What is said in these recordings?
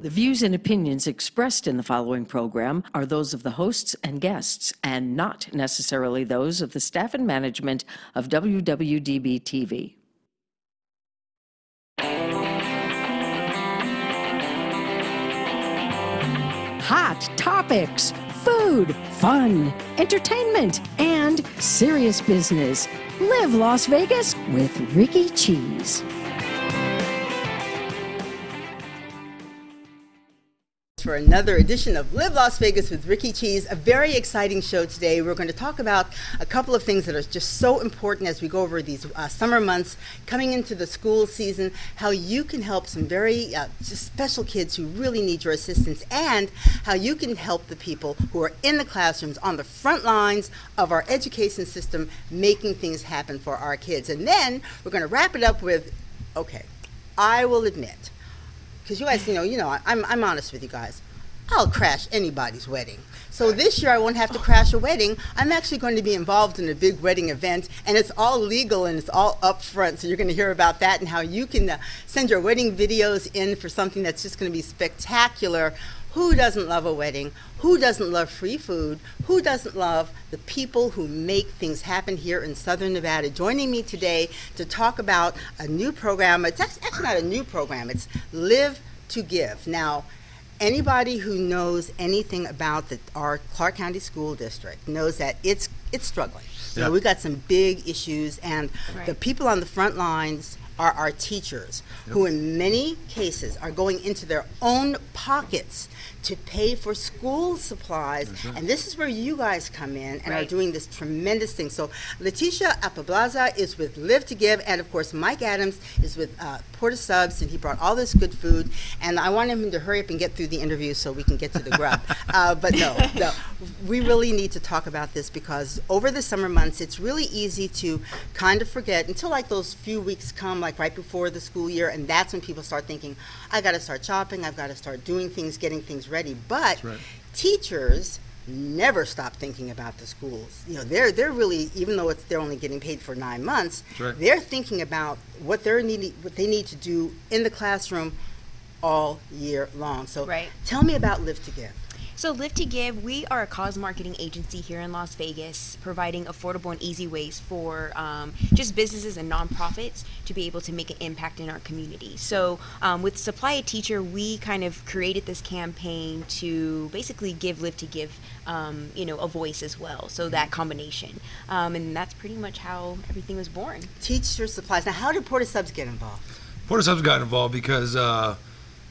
The views and opinions expressed in the following program are those of the hosts and guests, and not necessarily those of the staff and management of WWDB-TV. Hot topics, food, fun, entertainment, and serious business. Live Las Vegas with Rikki Cheese. For another edition of Live Las Vegas with Rikki Cheese, a very exciting show today. We're going to talk about a couple of things that are just so important as we go over these summer months coming into the school season, how you can help some very just special kids who really need your assistance, and how you can help the people who are in the classrooms on the front lines of our education system making things happen for our kids. And then we're going to wrap it up with, okay, I will admit, because you guys, I'm honest with you guys. I'll crash anybody's wedding. So this year I won't have to crash a wedding. I'm actually going to be involved in a big wedding event, and it's all legal and it's all up front. So you're going to hear about that and how you can send your wedding videos in for something that's just going to be spectacular. Who doesn't love a wedding? Who doesn't love free food? Who doesn't love the people who make things happen here in Southern Nevada? Joining me today to talk about a new program. It's actually not a new program. It's Live to Give. Now, anybody who knows anything about our Clark County School District knows that it's struggling. Yeah. We've got some big issues, and the people on the front lines are our teachers, who in many cases are going into their own pockets to pay for school supplies. And this is where you guys come in and are doing this tremendous thing. So Leticia Apablaza is with Live to Give, and of course Mike Adams is with Porta Subs, and he brought all this good food, and I want him to hurry up and get through the interview so we can get to the grub. But no, we really need to talk about this, because over the summer months it's really easy to kind of forget until like those few weeks come, like right before the school year, and that's when people start thinking, I got to start shopping, I've got to start doing things, getting things ready. But teachers never stop thinking about the schools. They're really, even though they're only getting paid for 9 months, they're thinking about what they need to do in the classroom all year long. So tell me about Live to Give. So Live to Give, we are a cause marketing agency here in Las Vegas, providing affordable and easy ways for just businesses and nonprofits to be able to make an impact in our community. So with Supply a Teacher, we kind of created this campaign to basically give Live to Give a voice as well. So that combination. And that's pretty much how everything was born. Teacher supplies. Now, how did Porta Subs get involved? Porta Subs got involved because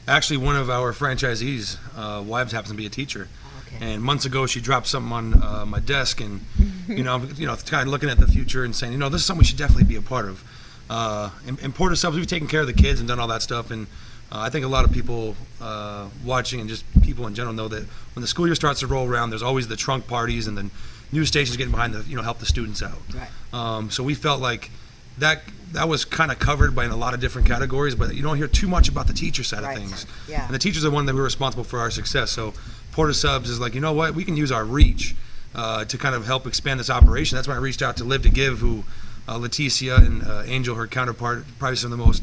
actually, one of our franchisees' wives happens to be a teacher, and months ago she dropped something on my desk, and kind of looking at the future and saying, this is something we should definitely be a part of. In Porta Subs, we've taken care of the kids and done all that stuff, and I think a lot of people watching and just people in general know that when the school year starts to roll around, there's always the trunk parties and then news stations getting behind to help the students out. So we felt like that was kind of covered by in a lot of different categories, but you don't hear too much about the teacher side of things. And the teachers are the one that we're responsible for our success. So Porta Subs is like, we can use our reach to kind of help expand this operation. That's when I reached out to Live to Give, who Leticia and Angel, her counterpart, probably some of the most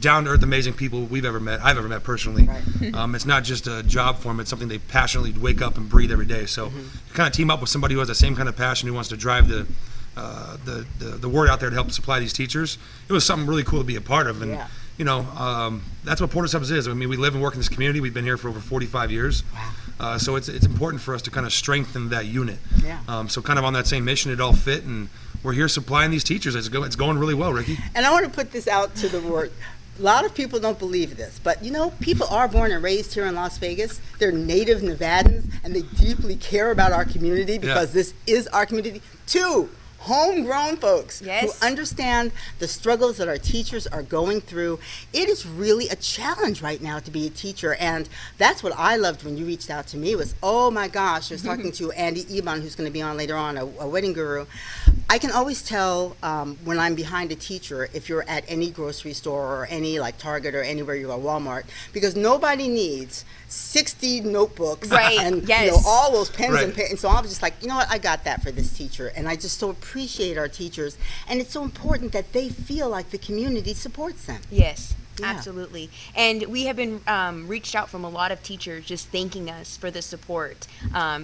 down-to-earth, amazing people I've ever met personally. It's not just a job for them, it's something they passionately wake up and breathe every day. So kind of team up with somebody who has the same kind of passion, who wants to drive the word out there to help supply these teachers. It was something really cool to be a part of, and that's what Porta Subs is. I mean, we live and work in this community. We've been here for over 45 years. So it's important for us to kind of strengthen that unit. So kind of on that same mission, it all fit, and we're here supplying these teachers. It's going really well, Rikki. And I want to put this out to the world. A lot of people don't believe this, but people are born and raised here in Las Vegas. They're native Nevadans, and they deeply care about our community because this is our community too. Homegrown folks who understand the struggles that our teachers are going through. It is really a challenge right now to be a teacher, and that's what I loved when you reached out to me was, oh my gosh, I was talking to Andy Ebon, who's going to be on later on, a wedding guru. I can always tell when I'm behind a teacher if you're at any grocery store or any like Target or anywhere you go, Walmart, because nobody needs 60 notebooks and all those pens and pens. And so I was just like, I got that for this teacher, and I just so appreciate our teachers, and it's so important that they feel like the community supports them. Yes. Yeah. Absolutely. And we have been reached out from a lot of teachers just thanking us for the support.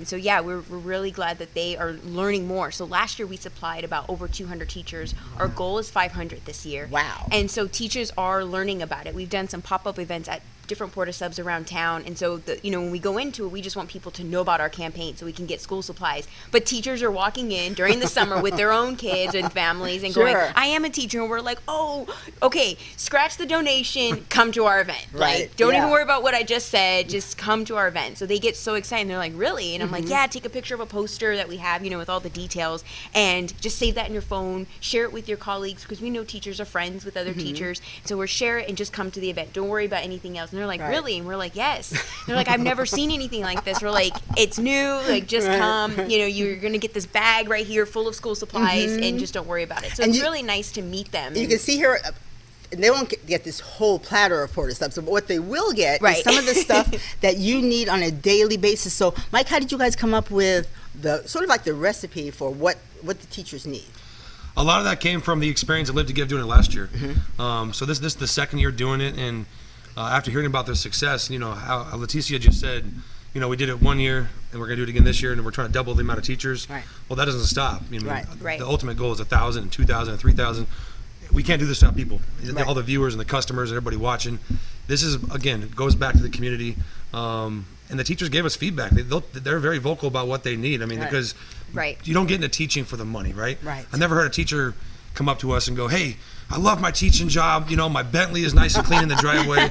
So yeah, we're really glad that they are learning more. So last year we supplied about over 200 teachers. Our goal is 500 this year. Wow. And so teachers are learning about it. We've done some pop-up events at different Porta Subs around town, and so when we go into it, we just want people to know about our campaign so we can get school supplies. But teachers are walking in during the summer with their own kids and families and going, I am a teacher, and we're like, oh, okay, scratch the donation, come to our event. Right. Like, don't even worry about what I just said, just come to our event. So they get so excited, and they're like, really? And I'm like, yeah, take a picture of a poster that we have, with all the details, and just save that in your phone, share it with your colleagues, because we know teachers are friends with other teachers, so we're share it and just come to the event. Don't worry about anything else. And they're like, really? And we're like, yes. They're like, I've never seen anything like this. We're like, it's new, like, just come, you're going to get this bag right here full of school supplies, and just don't worry about it. So it's really nice to meet them. You can see here, and they won't get this whole platter of Porta Subs, but what they will get is some of the stuff that you need on a daily basis. So, Mike, how did you guys come up with the sort of like the recipe for what the teachers need? A lot of that came from the experience of Live to Give doing it last year. So this is the second year doing it, and after hearing about their success, how Leticia just said, we did it 1 year, and we're going to do it again this year, and we're trying to double the amount of teachers. Right. Well, that doesn't stop. Right. The ultimate goal is 1,000, 2,000, 3,000. We can't do this without people. All the viewers and the customers and everybody watching. This is, again, it goes back to the community. And the teachers gave us feedback. They're very vocal about what they need. Because you don't get into teaching for the money, right? I never heard a teacher come up to us and go, hey, I love my teaching job. My Bentley is nice and clean in the driveway.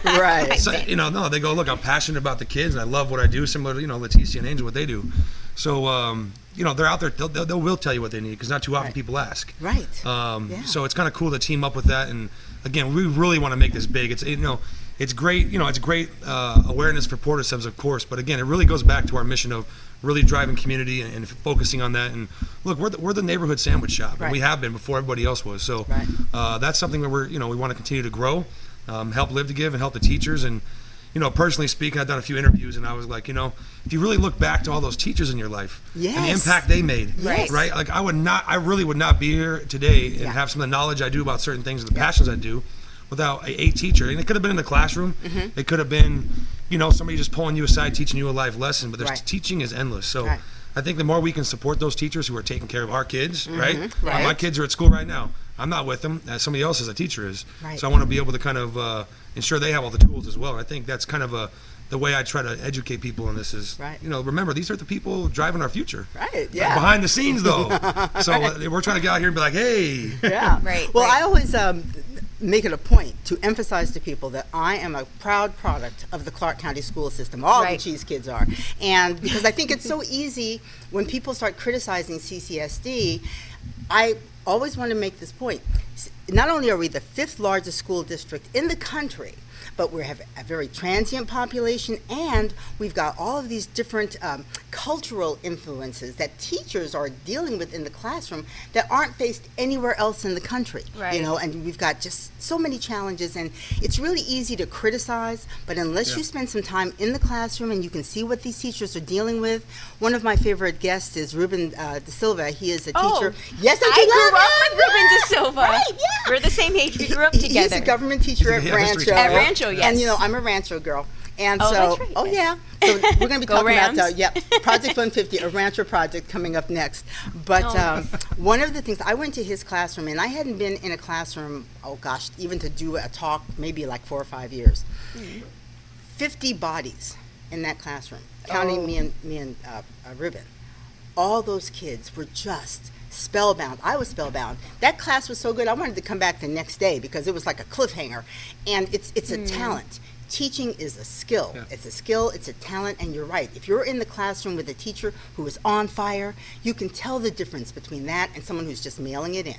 So, no, they go, look, I'm passionate about the kids and I love what I do, similar to, Leticia and Angel, what they do. So, they're out there, they will tell you what they need, because not too often people ask. So it's kind of cool to team up with that. And again, we really want to make this big. It's, it's great, it's great awareness for Porta Subs, of course, but again, it really goes back to our mission of really driving community and focusing on that. And look, we're the neighborhood sandwich shop, and we have been before everybody else was. So that's something that we want to continue to grow, help Live to Give, and help the teachers. And personally speaking, I've done a few interviews, and I was like, if you really look back to all those teachers in your life and the impact they made, right? Like I really would not be here today and have some of the knowledge I do about certain things, the passions I do, without a teacher. And it could have been in the classroom. It could have been, somebody just pulling you aside, teaching you a life lesson. But teaching is endless. So I think the more we can support those teachers who are taking care of our kids, right? My kids are at school right now. I'm not with them, as somebody else as a teacher is. So I want to be able to kind of ensure they have all the tools as well. And I think that's kind of the way I try to educate people in this is, remember, these are the people driving our future. Behind the scenes, though. So we're trying to get out here and be like, hey. Well, I always make it a point to emphasize to people that I am a proud product of the Clark County school system. All the Cheese kids are. And because I think it's so easy when people start criticizing CCSD, I always want to make this point. Not only are we the 5th largest school district in the country, but we have a very transient population, and we've got all of these different cultural influences that teachers are dealing with in the classroom that aren't faced anywhere else in the country. And we've got just so many challenges, and it's really easy to criticize, but unless you spend some time in the classroom and you can see what these teachers are dealing with. One of my favorite guests is Ruben De Silva. He is a teacher. Yes, I grew up with Ruben De Silva. We're the same age. We grew up together. He's a government teacher at Rancho. At Rancho, yes. And I'm a Rancho girl. And that's right, so we're going to be talking about Project 150, a Rancho project coming up next. But one of the things, I went to his classroom, and I hadn't been in a classroom, even to do a talk, maybe like 4 or 5 years. 50 bodies in that classroom, counting me and Ruben. All those kids were just spellbound. I was spellbound. That class was so good, I wanted to come back the next day because it was like a cliffhanger. And it's a talent. Teaching is a skill. It's a skill, it's a talent, and you're right. If you're in the classroom with a teacher who is on fire, you can tell the difference between that and someone who's just mailing it in.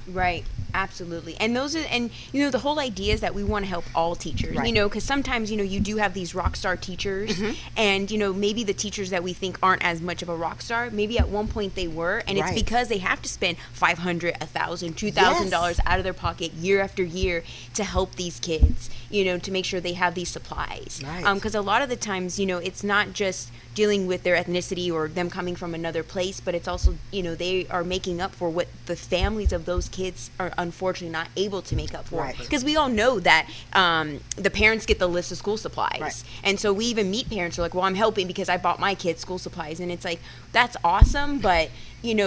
Right, absolutely. And those are, and the whole idea is that we want to help all teachers, because sometimes, you do have these rock star teachers, and, maybe the teachers that we think aren't as much of a rock star, maybe at one point they were, and it's because they have to spend $500, $1,000, $2,000 out of their pocket year after year to help these kids, to make sure they have these supplies. Right. Because a lot of the times, it's not just dealing with their ethnicity or them coming from another place, but it's also, they are making up for what the families of those kids are unfortunately not able to make up for. Right. Because we all know that the parents get the list of school supplies. Right. And so we even meet parents who are like, well, I'm helping because I bought my kids school supplies. And it's like, that's awesome, but you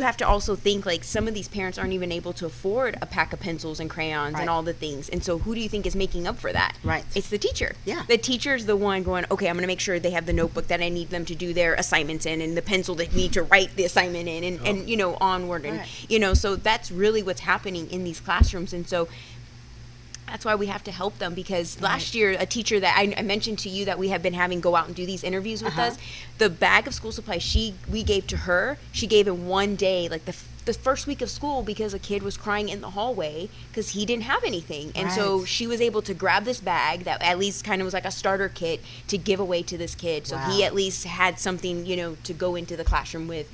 have to also think like some of these parents aren't even able to afford a pack of pencils and crayons Right. and all the things. And so who do you think is making up for that? Right. It's the teacher. Yeah. The teacher's the one going, okay, I'm going to make sure they have the notebook that I need them to do their assignments in and the pencil they need to write the assignment in and onward. And, Right. So that's really what's happening in these classrooms. And so that's why we have to help them, because last year a teacher that I mentioned to you that we have been having go out and do these interviews with us, the bag of school supplies we gave to her, she gave in one day, like the first week of school, because a kid was crying in the hallway because he didn't have anything. And so Right. she was able to grab this bag that at least kind of was like a starter kit to give away to this kid. So he Wow. at least had something, to go into the classroom with,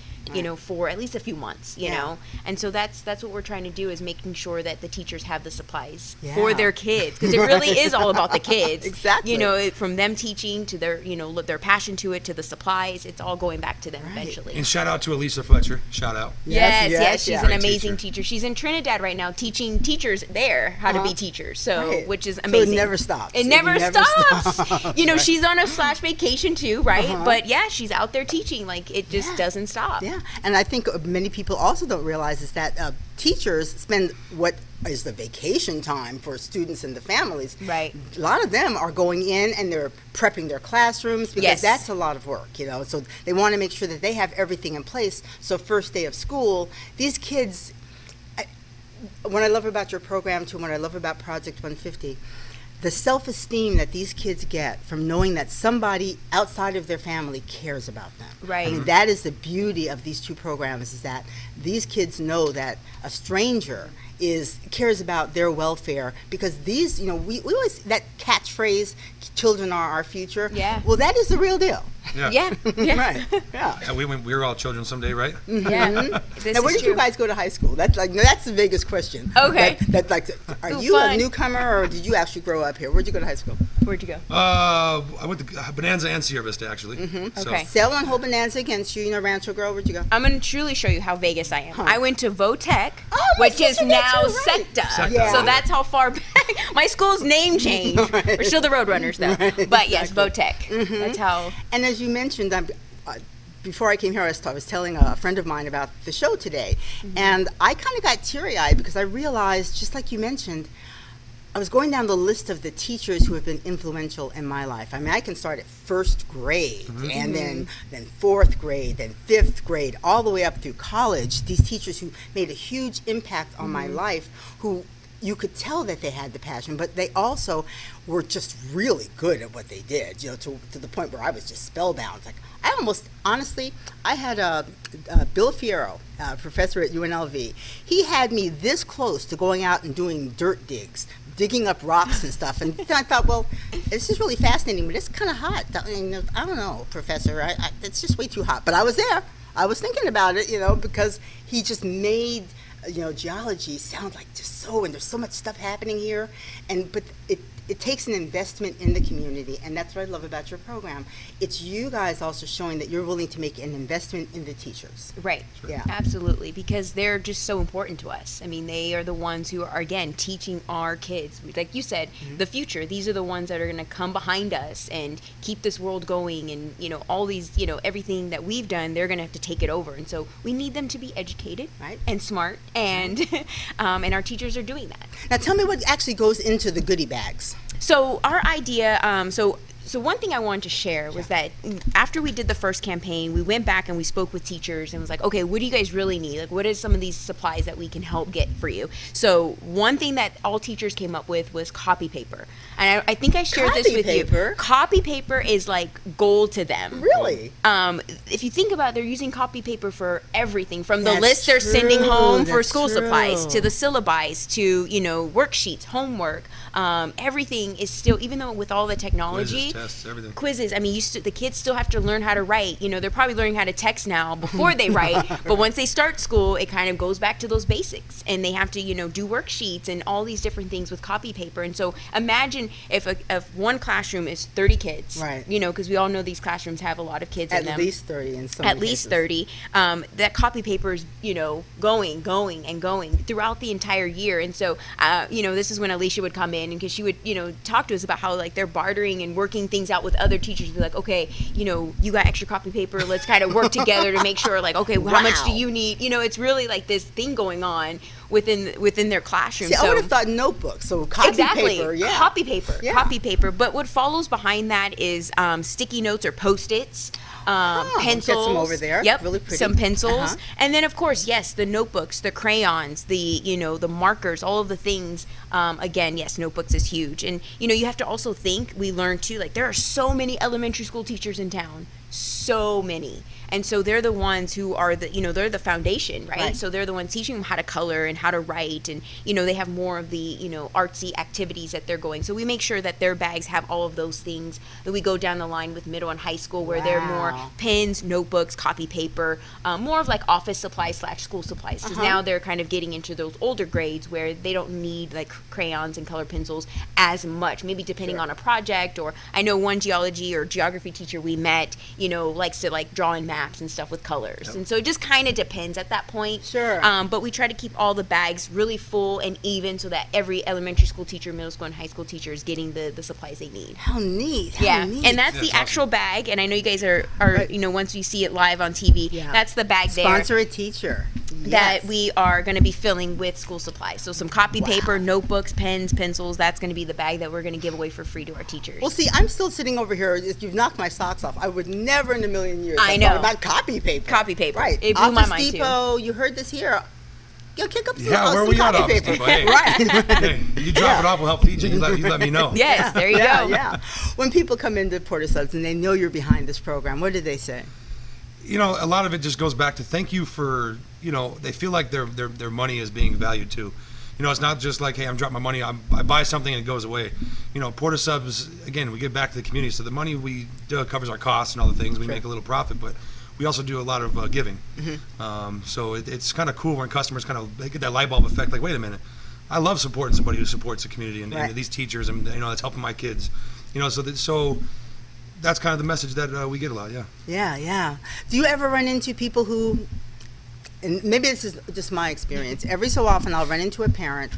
for at least a few months, you Yeah. know? And so that's what we're trying to do, is making sure that the teachers have the supplies Yeah. for their kids, because it really is all about the kids. Exactly. From them teaching to their, their passion to it, to the supplies, it's all going back to them eventually. And shout out to Elisa Fletcher. Shout out. Yes, she's an Great amazing teacher. teacher. She's in Trinidad right now teaching teachers there how to be teachers. So, Right. which is So amazing. it never stops. It never stops. She's on a /vacation too, right? But yeah, she's out there teaching. Like, it just doesn't stop. Yeah, and I think many people also don't realize is that teachers spend what is the vacation time for students and the families. Right. A lot of them are going in and they're prepping their classrooms, because Yes. that's a lot of work, So they want to make sure that they have everything in place. So first day of school, these kids, what I love about your program too, and what I love about Project 150, the self-esteem that these kids get from knowing that somebody outside of their family cares about them. Right. I mean, that is the beauty of these two programs, is that these kids know that a stranger cares about their welfare, because these, we always, that catchphrase, children are our future. Yeah. Well, that is the real deal. Yeah. Right. Yeah. Yeah, we were all children someday, right? Yeah. This Now, where is did you true. guys go to high school? That's the biggest question. Okay. Are Ooh, you fun. a newcomer, or did you actually grow up here? Where'd you go to high school? Where'd you go? I went to Bonanza and Sierra Vista, actually. So, Okay. Sail on Whole Bonanza against you, Rancho Girl. Where'd you go? I'm going to truly show you how Vegas I am. I went to VOTEC, Oh, my which is sister now did too, right. SECTA. SECTA. Yeah. So that's how far back. My school's name changed. We're still the Roadrunners, though. Right, But yes, exactly. VOTEC. That's how. And as you mentioned, before I came here, I was telling a friend of mine about the show today, and I kind of got teary-eyed because I realized, just like you mentioned, I was going down the list of the teachers who have been influential in my life. I mean, I can start at first grade, and then fourth grade, then fifth grade, all the way up through college. These teachers who made a huge impact on my life, who you could tell that they had the passion, but they also were just really good at what they did, to the point where I was just spellbound. Like, I had Bill Fierro, professor at UNLV. He had me this close to going out and doing dirt digging up rocks and stuff. And I thought, well, this is really fascinating, but it's kind of hot. I don't know, Professor. It's just way too hot. But I was there. I was thinking about it, because he just made, geology sound like just and there's so much stuff happening here. But it takes an investment in the community, and that's what I love about your program. It's you guys also showing that you're willing to make an investment in the teachers. Right. Yeah. Absolutely. Because they're just so important to us. I mean, they are the ones who are, again, teaching our kids. Like you said, the future. These are the ones that are going to come behind us and keep this world going. And, all these, everything that we've done, they're going to have to take it over. And so we need them to be educated and smart. And, and our teachers are doing that. Now tell me what actually goes into the goodie bags. So our idea, so one thing I wanted to share was that after we did the first campaign, we went back and we spoke with teachers and was like, okay, what do you guys really need? Like, what is some of these supplies that we can help get for you? So one thing that all teachers came up with was copy paper. And I think I shared this with you. Copy paper is like gold to them. Really? If you think about it, they're using copy paper for everything, from the That's list they're sending true. home for That's school supplies, true. to the syllabi, to, worksheets, homework. Everything is still, even though with all the technology, tests, everything. Quizzes. I mean, the kids still have to learn how to write. You know, they're probably learning how to text now before they write. But once they start school, it kind of goes back to those basics, and they have to, you know, do worksheets and all these different things with copy paper. And so imagine if one classroom is 30 kids, right? You know, because we all know these classrooms have a lot of kids in them. At least 30 in some At least 30. That copy paper is, you know, going throughout the entire year. And so, you know, this is when Alicia would come in, and because she would, you know, talk to us about how like they're bartering and working things out with other teachers. Be like, okay, you know, you got extra copy paper. Let's kind of work together to make sure, like, okay, how much do you need? You know, it's really like this thing going on within their classroom. See, so, I would have thought notebooks, so copy paper, yeah. Copy paper. But what follows behind that is sticky notes or Post-its. Pencils. Get some over there. Yep. Really pretty. Some pencils. And then, of course, yes, the notebooks, the crayons, the markers, all of the things. Again, yes, notebooks is huge. And, you know, you have to also think, we learned too, like there are so many elementary school teachers in town. So many. And so they're the ones who are they're the foundation, right? So they're the ones teaching them how to color and how to write, and, you know, they have more of the, you know, artsy activities that they're going. So we make sure that their bags have all of those things. That we go down the line with middle and high school where they're more pens, notebooks, copy paper, more of like office supplies / school supplies. Because now they're kind of getting into those older grades where they don't need like crayons and color pencils as much, maybe depending on a project. Or I know one geology or geography teacher we met, you know, likes to like draw in maps and stuff with colors. And so it just kind of depends at that point. But we try to keep all the bags really full and even so that every elementary school teacher, middle school and high school teacher is getting the supplies they need. How neat. How neat. And that's the actual bag. And I know you guys are you know, once you see it live on TV, that's the bag there. Sponsor a teacher. That we are going to be filling with school supplies. So some copy paper, notebooks, pens, pencils, that's going to be the bag that we're going to give away for free to our teachers. Well, see, I'm still sitting over here. You've knocked my socks off. I would never in a million years I have know thought about copy paper. Copy paper. Right. It blew my mind Office Depot, you heard this here. Yo, kick up some, where we at, copy Office paper. Depot? Hey. Right. Hey, you drop it off, we'll help feed you. You let me know. Yes, there you go. Yeah. When people come into Porter Subs and they know you're behind this program, what do they say? You know, a lot of it just goes back to thank you for, you know, they feel like their money is being valued too. You know, it's not just like, hey, I'm dropping my money, I buy something and it goes away. You know, Porter Subs, again, we give back to the community. So the money we do covers our costs and all the things. We make a little profit, but we also do a lot of giving. So it's kind of cool when customers kind of get that light bulb effect, like, wait a minute, I love supporting somebody who supports the community and these teachers, and, you know, that's helping my kids. You know, so that's kind of the message that we get a lot, Yeah. Do you ever run into people who, and maybe this is just my experience, every so often I'll run into a parent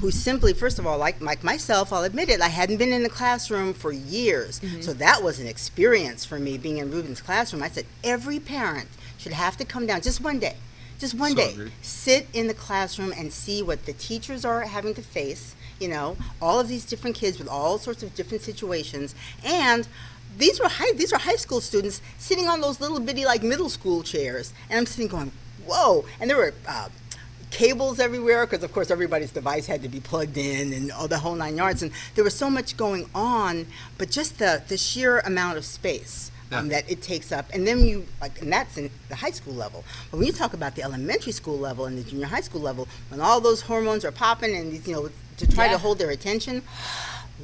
who simply, first of all, like myself, I'll admit it, I hadn't been in the classroom for years. So that was an experience for me being in Ruben's classroom. I said, every parent should have to come down just one day, Agreed. sit in the classroom and see what the teachers are having to face, you know, all of these different kids with all sorts of different situations. And these are high school students sitting on those little bitty like middle school chairs, and I'm sitting going, whoa. And there were cables everywhere because of course everybody's device had to be plugged in and all the whole 9 yards, and there was so much going on, but just the sheer amount of space that it takes up. And then and that's in the high school level. But when you talk about the elementary school level and the junior high school level, when all those hormones are popping and, you know, to try to hold their attention,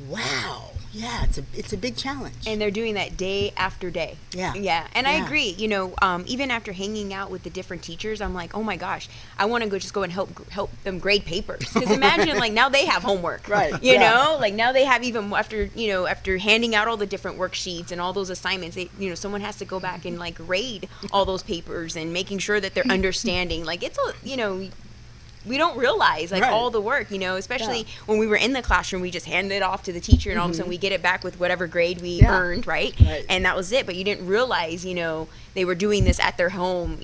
wow. Yeah, it's a big challenge. And they're doing that day after day. Yeah. And I agree. You know, even after hanging out with the different teachers, I'm like, oh my gosh, I want to go and help them grade papers. Because imagine, like, now they have homework. Right. You know, like now they have, even after handing out all the different worksheets and all those assignments, someone has to go back and like grade all those papers and making sure that they're understanding. Like, it's we don't realize all the work, especially when we were in the classroom, we just handed it off to the teacher and all of a sudden we get it back with whatever grade we earned, right? And that was it. But you didn't realize, they were doing this at their home,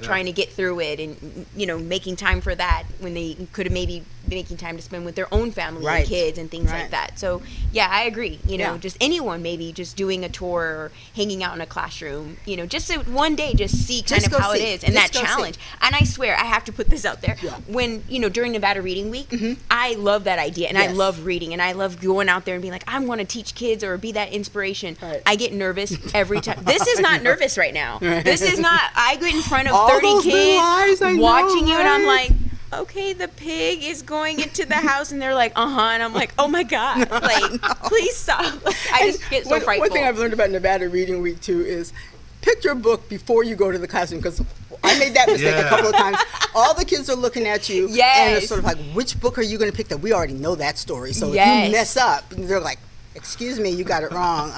trying to get through it and, making time for that when they could have maybe making time to spend with their own family and kids and things like that. So, yeah, I agree. Just anyone maybe just doing a tour or hanging out in a classroom, just to one day just see kind of how it is and that challenge. And I swear, I have to put this out there. When, during Nevada Reading Week, I love that idea and I love reading and I love going out there and being like, I want to teach kids or be that inspiration. I get nervous every time. This is not nervous right now. This is not, I get in front of 30 kids watching you and I'm like, okay, the pig is going into the house, and they're like, and I'm like, oh my God, like, please stop. I just get so frightful. One thing I've learned about Nevada Reading Week too is pick your book before you go to the classroom, because I made that mistake a couple of times. All the kids are looking at you, and it's sort of like, which book are you going to pick that we already know that story? So if you mess up, they're like, excuse me, you got it wrong.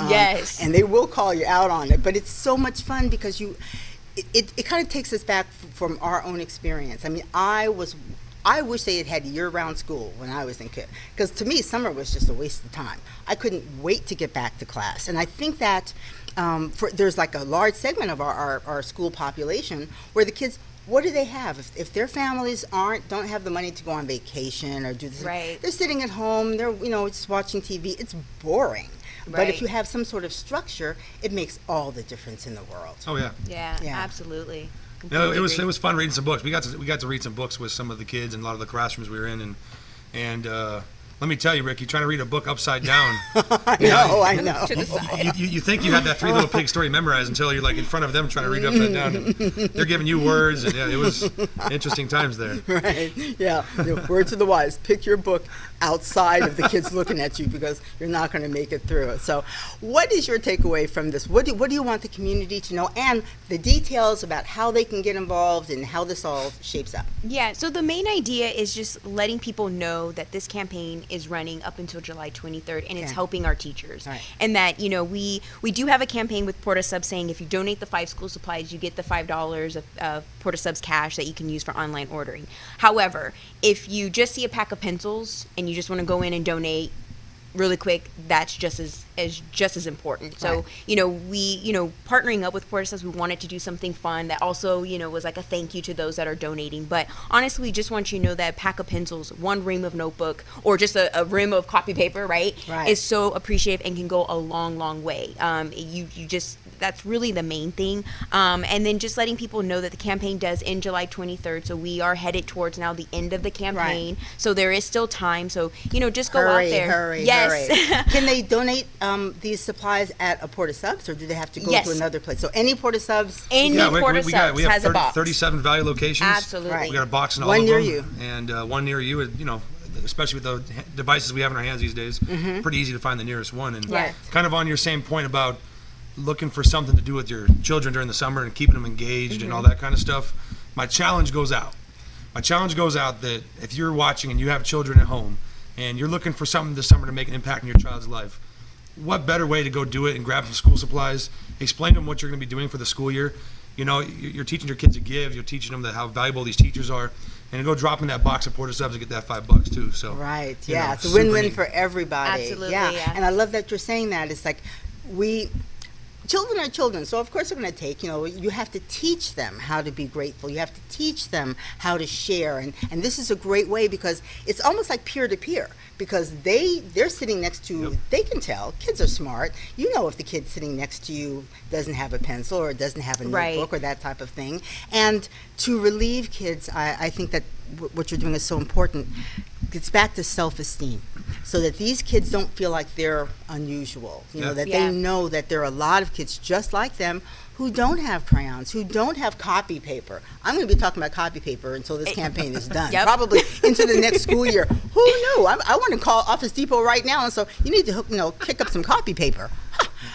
And they will call you out on it. But it's so much fun because it kind of takes us back from our own experience. I mean, I wish they had year-round school when I was in kid, because to me, summer was just a waste of time. I couldn't wait to get back to class. And I think that there's like a large segment of our school population where the kids, what do they have? If their families don't have the money to go on vacation or do this, they're sitting at home, they're just watching TV. It's boring. But if you have some sort of structure, it makes all the difference in the world. Oh yeah. Yeah, absolutely. No, it was fun reading some books. We got to read some books with some of the kids in a lot of the classrooms we were in, and let me tell you, Rikki, trying to read a book upside down. I know. To the side. You think you had that Three Little Pigs story memorized until you're like in front of them trying to read upside down, and they're giving you words, and it was interesting times there. Right. Yeah. Word to the wise: pick your book outside of the kids looking at you, because you're not going to make it through it. So, what is your takeaway from this? What do you want the community to know, and the details about how they can get involved and how this all shapes up? Yeah. So the main idea is just letting people know that this campaign is running up until July 23rd, and it's helping our teachers. Right. And that, we do have a campaign with Porta Subs saying if you donate the 5 school supplies, you get the $5 of Porta Subs cash that you can use for online ordering. However, if you just see a pack of pencils and you just want to go in and donate really quick, that's just as important. So, we, partnering up with Porta Subs, we wanted to do something fun that also, was like a thank you to those that are donating. But honestly, we just want you to know that a pack of pencils, 1 ream of notebook, or just a rim of copy paper, right, is so appreciative and can go a long, long way. That's really the main thing. And then just letting people know that the campaign does end July 23rd. So we are headed towards now the end of the campaign. Right. So there is still time. So, just go out there. Hurry. Can they donate these supplies at a Porta Subs, or do they have to go to another place? So any Porta Subs? Any Porta Subs we have has a box. 37 value locations. Absolutely. Right. We got a box in all one of near them. you. And one near you, especially with the devices we have in our hands these days, pretty easy to find the nearest one. And kind of on your same point about looking for something to do with your children during the summer and keeping them engaged and all that kind of stuff, my challenge goes out. That if you're watching and you have children at home and you're looking for something this summer to make an impact in your child's life, what better way to go do it and grab some school supplies, explain to them what you're going to be doing for the school year. You're teaching your kids to give, you're teaching them how valuable these teachers are, and go drop in that box of Porta Subs and get that $5 too. So it's a win-win for everybody. Absolutely, And I love that you're saying that. It's like children are children, so of course they're going to take, you have to teach them how to be grateful. You have to teach them how to share. And this is a great way, because it's almost like peer-to-peer, because they're sitting next to, they can tell, kids are smart. If the kid sitting next to you doesn't have a pencil or doesn't have a notebook or that type of thing. And to relieve kids, I think that what you're doing is so important. It's back to self-esteem, so that these kids don't feel like they're unusual, they know that there are a lot of kids just like them who don't have crayons, who don't have copy paper. I'm going to be talking about copy paper until this campaign is done, probably into the next school year. Who knew? I want to call Office Depot right now, and so you need to pick up some copy paper.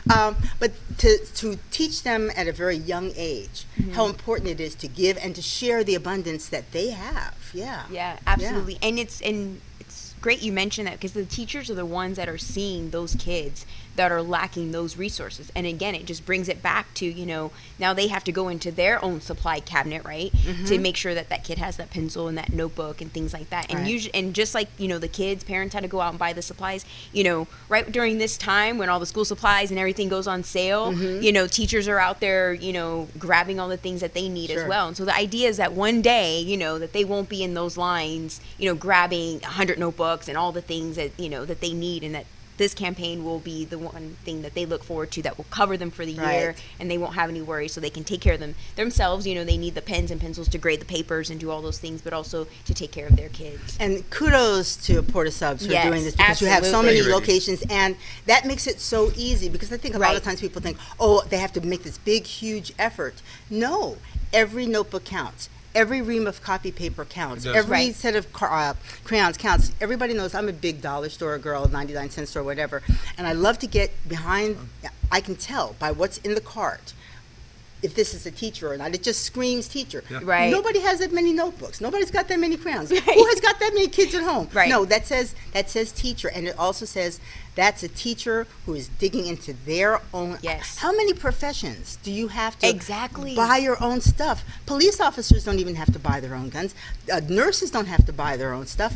But to teach them at a very young age how important it is to give and to share the abundance that they have. Yeah, absolutely. And it's great you mentioned that, because the teachers are the ones that are seeing those kids that are lacking those resources. And again, it just brings it back to, now they have to go into their own supply cabinet, right, to make sure that kid has that pencil and that notebook and things like that. And usually, and just like, the kids, parents had to go out and buy the supplies, right during this time when all the school supplies and everything goes on sale, teachers are out there, grabbing all the things that they need as well. And so the idea is that one day, that they won't be in those lines, grabbing 100 notebooks and all the things that, that they need, and that this campaign will be the one thing that they look forward to that will cover them for the year, and they won't have any worries, so they can take care of themselves. They need the pens and pencils to grade the papers and do all those things, but also to take care of their kids. And kudos to Porta Subs for doing this, because you have so many locations, and that makes it so easy, because I think a lot of times people think, they have to make this big, huge effort. No, every notebook counts. every ream of copy paper counts. It does. Every Right. set of crayons counts. Everybody knows I'm a big dollar store girl, 99-cent store, whatever. And I love to get behind, I can tell by what's in the cart if this is a teacher or not. It just screams teacher. Yeah. Right. Nobody has that many notebooks. Nobody's got that many crayons. Who has got that many kids at home? Right. No, that says teacher, and it also says that's a teacher who is digging into their own. Yes. How many professions do you have to Exactly. buy your own stuff? Police officers don't even have to buy their own guns. Nurses don't have to buy their own stuff.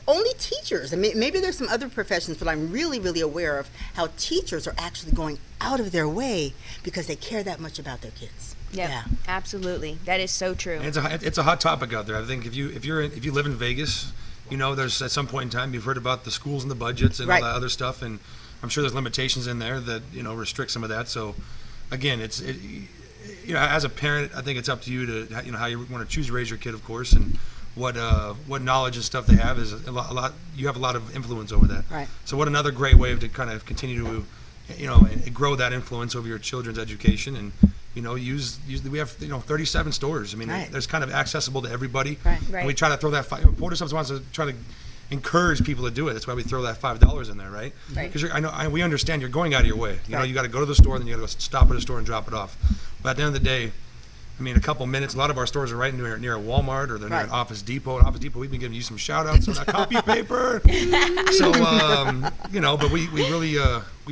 Only teachers. I mean, maybe there's some other professions, but I'm really, really aware of how teachers are actually going out of their way because they care that much about their kids. Yep, Yeah. absolutely. That is so true. And it's a hot topic out there. I think if you live in Vegas, there's at some point in time you've heard about the schools and the budgets and Right. all that other stuff, and I'm sure there's limitations in there that restrict some of that. So again, as a parent, I think it's up to you to how you want to choose to raise your kid, of course, and what knowledge and stuff they have is a lot. You have a lot of influence over that. Right. So what another great way to kind of continue to and grow that influence over your children's education, and we have 37 stores. I mean, Right. there's kind of accessible to everybody. Right. And we try to throw that Porter Subs wants to try to encourage people to do it. That's why we throw that $5 in there, right? Right. Because we understand you're going out of your way. You got to go to the store, then you got to stop at the store and drop it off. But at the end of the day, I mean, a couple minutes. A lot of our stores are right near a Walmart, or they're near Right. an Office Depot. And Office Depot, we've been giving you some shout outs on that copy paper. So, but we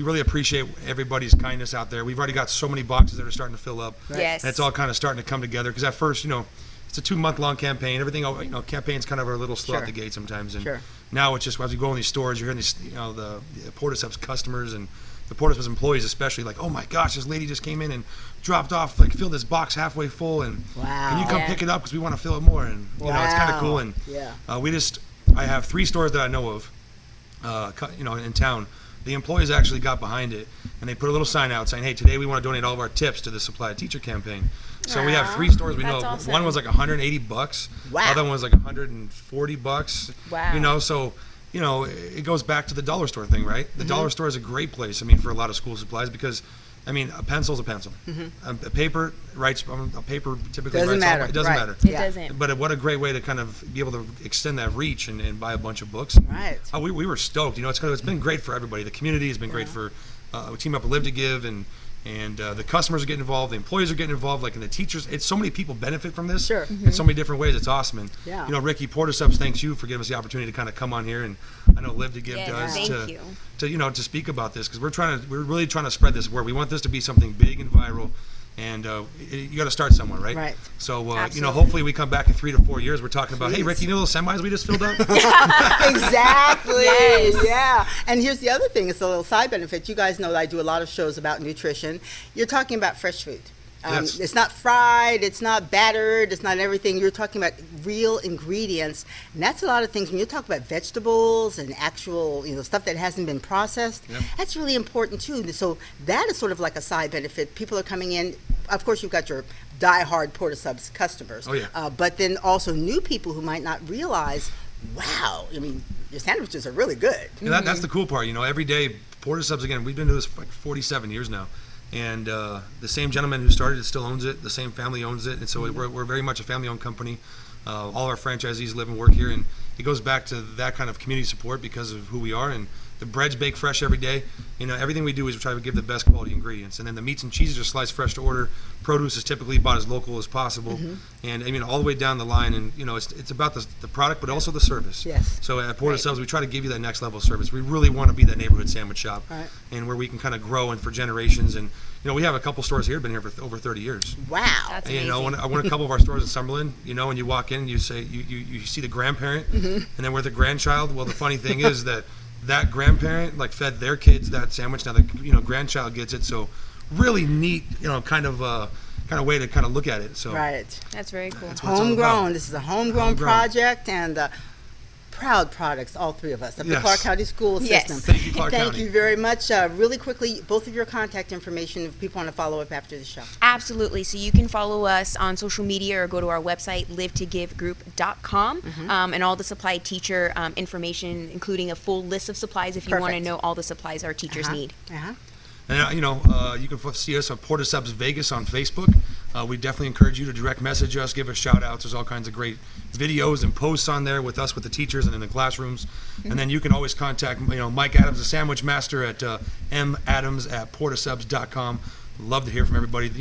really appreciate everybody's kindness out there. We've already got so many boxes that are starting to fill up. Yes. And it's all kind of starting to come together. Because at first, it's a 2-month-long campaign. Everything, campaigns kind of are a little slow Sure. out the gate sometimes. And Sure. now it's just as you go in these stores, you're hearing these, the Porter Subs customers and the Porter Subs employees especially, like, oh my gosh, this lady just came in and dropped off, filled this box halfway full, and can you come Yeah. pick it up because we want to fill it more? And it's kind of cool. And Yeah. I have 3 stores that I know of, in town. The employees actually got behind it, and they put a little sign out saying, hey, today we want to donate all of our tips to the Supply Teacher campaign. So we have 3 stores we know That's of. One awesome. was like $180. Wow. The other one was like $140. Wow. So it goes back to the dollar store thing, right? The dollar store is a great place, I mean, for a lot of school supplies because, I mean, a pencil's a pencil. A paper typically Doesn't writes matter. it doesn't Right. matter. It Yeah. doesn't. But what a great way to kind of be able to extend that reach and buy a bunch of books. Right. Oh, we were stoked. It's been great for everybody. The community has been great for Team Up Live to Give, and the customers are getting involved, the employees are getting involved, and the teachers. It's so many people benefit from this. Sure. In so many different ways. It's awesome. And Yeah. Rikki, Porter Subs, thanks you for giving us the opportunity to kind of come on here, and I know Live to Give Yes, does thank you. to speak about this, because we're really trying to spread this word. We want this to be something big and viral. And you got to start somewhere, right? Right. So, Absolutely. hopefully we come back in 3 to 4 years. We're talking about, hey, Please. Rikki, those semis we just filled up? Exactly. Yes. Yeah. And here's the other thing. It's a little side benefit. You guys know that I do a lot of shows about nutrition. You're talking about fresh food. Yes. It's not fried, it's not battered, it's not everything. You're talking about real ingredients. And that's a lot of things. When you talk about vegetables and actual, stuff that hasn't been processed, Yep. that's really important too. So that is sort of like a side benefit. People are coming in. Of course, you've got your die-hard Porter Subs customers. Oh, yeah. But then also new people who might not realize, wow, I mean, your sandwiches are really good. And that's the cool part. Every day, Porter Subs, again, we've been doing this for like 47 years now. And the same gentleman who started it still owns it. The same family owns it. And so we're very much a family-owned company. All our franchisees live and work here. And it goes back to that kind of community support because of who we are. And the bread's baked fresh every day. Everything we do is we try to give the best quality ingredients. And then the meats and cheeses are sliced fresh to order. Produce is typically bought as local as possible. And I mean, all the way down the line. And it's about the product, but also the service. Yes. So at Porter Subs, we try to give you that next level of service. We really want to be that neighborhood sandwich shop, Right. and where we can kind of grow and for generations. And we have a couple stores here, been here for over 30 years. Wow. That's And, amazing. I went a couple of our stores in Summerlin, and you walk in and you say, you see the grandparent, and then we're the grandchild. Well, the funny thing is that grandparent fed their kids that sandwich. Now the grandchild gets it. So really neat, kind of way to kind of look at it. So Right. That's very cool. That's what it's all about. Homegrown. This is a homegrown project, and proud products, all 3 of us, of the Yes. Clark County School Yes. System. Thank you, Clark Thank County. you very much. Really quickly, both of your contact information if people want to follow up after the show. Absolutely. So you can follow us on social media or go to our website, livetogivegroup.com, and all the Supply Teacher information, including a full list of supplies if you want to Perfect. know all the supplies our teachers need. Uh-huh. And you can see us on Porter Subs Vegas on Facebook. we definitely encourage you to direct message us, give us shout outs. There's all kinds of great videos and posts on there with us, with the teachers and in the classrooms. And then you can always contact Mike Adams, the sandwich master, at madams@portasubs.com. Love to hear from everybody,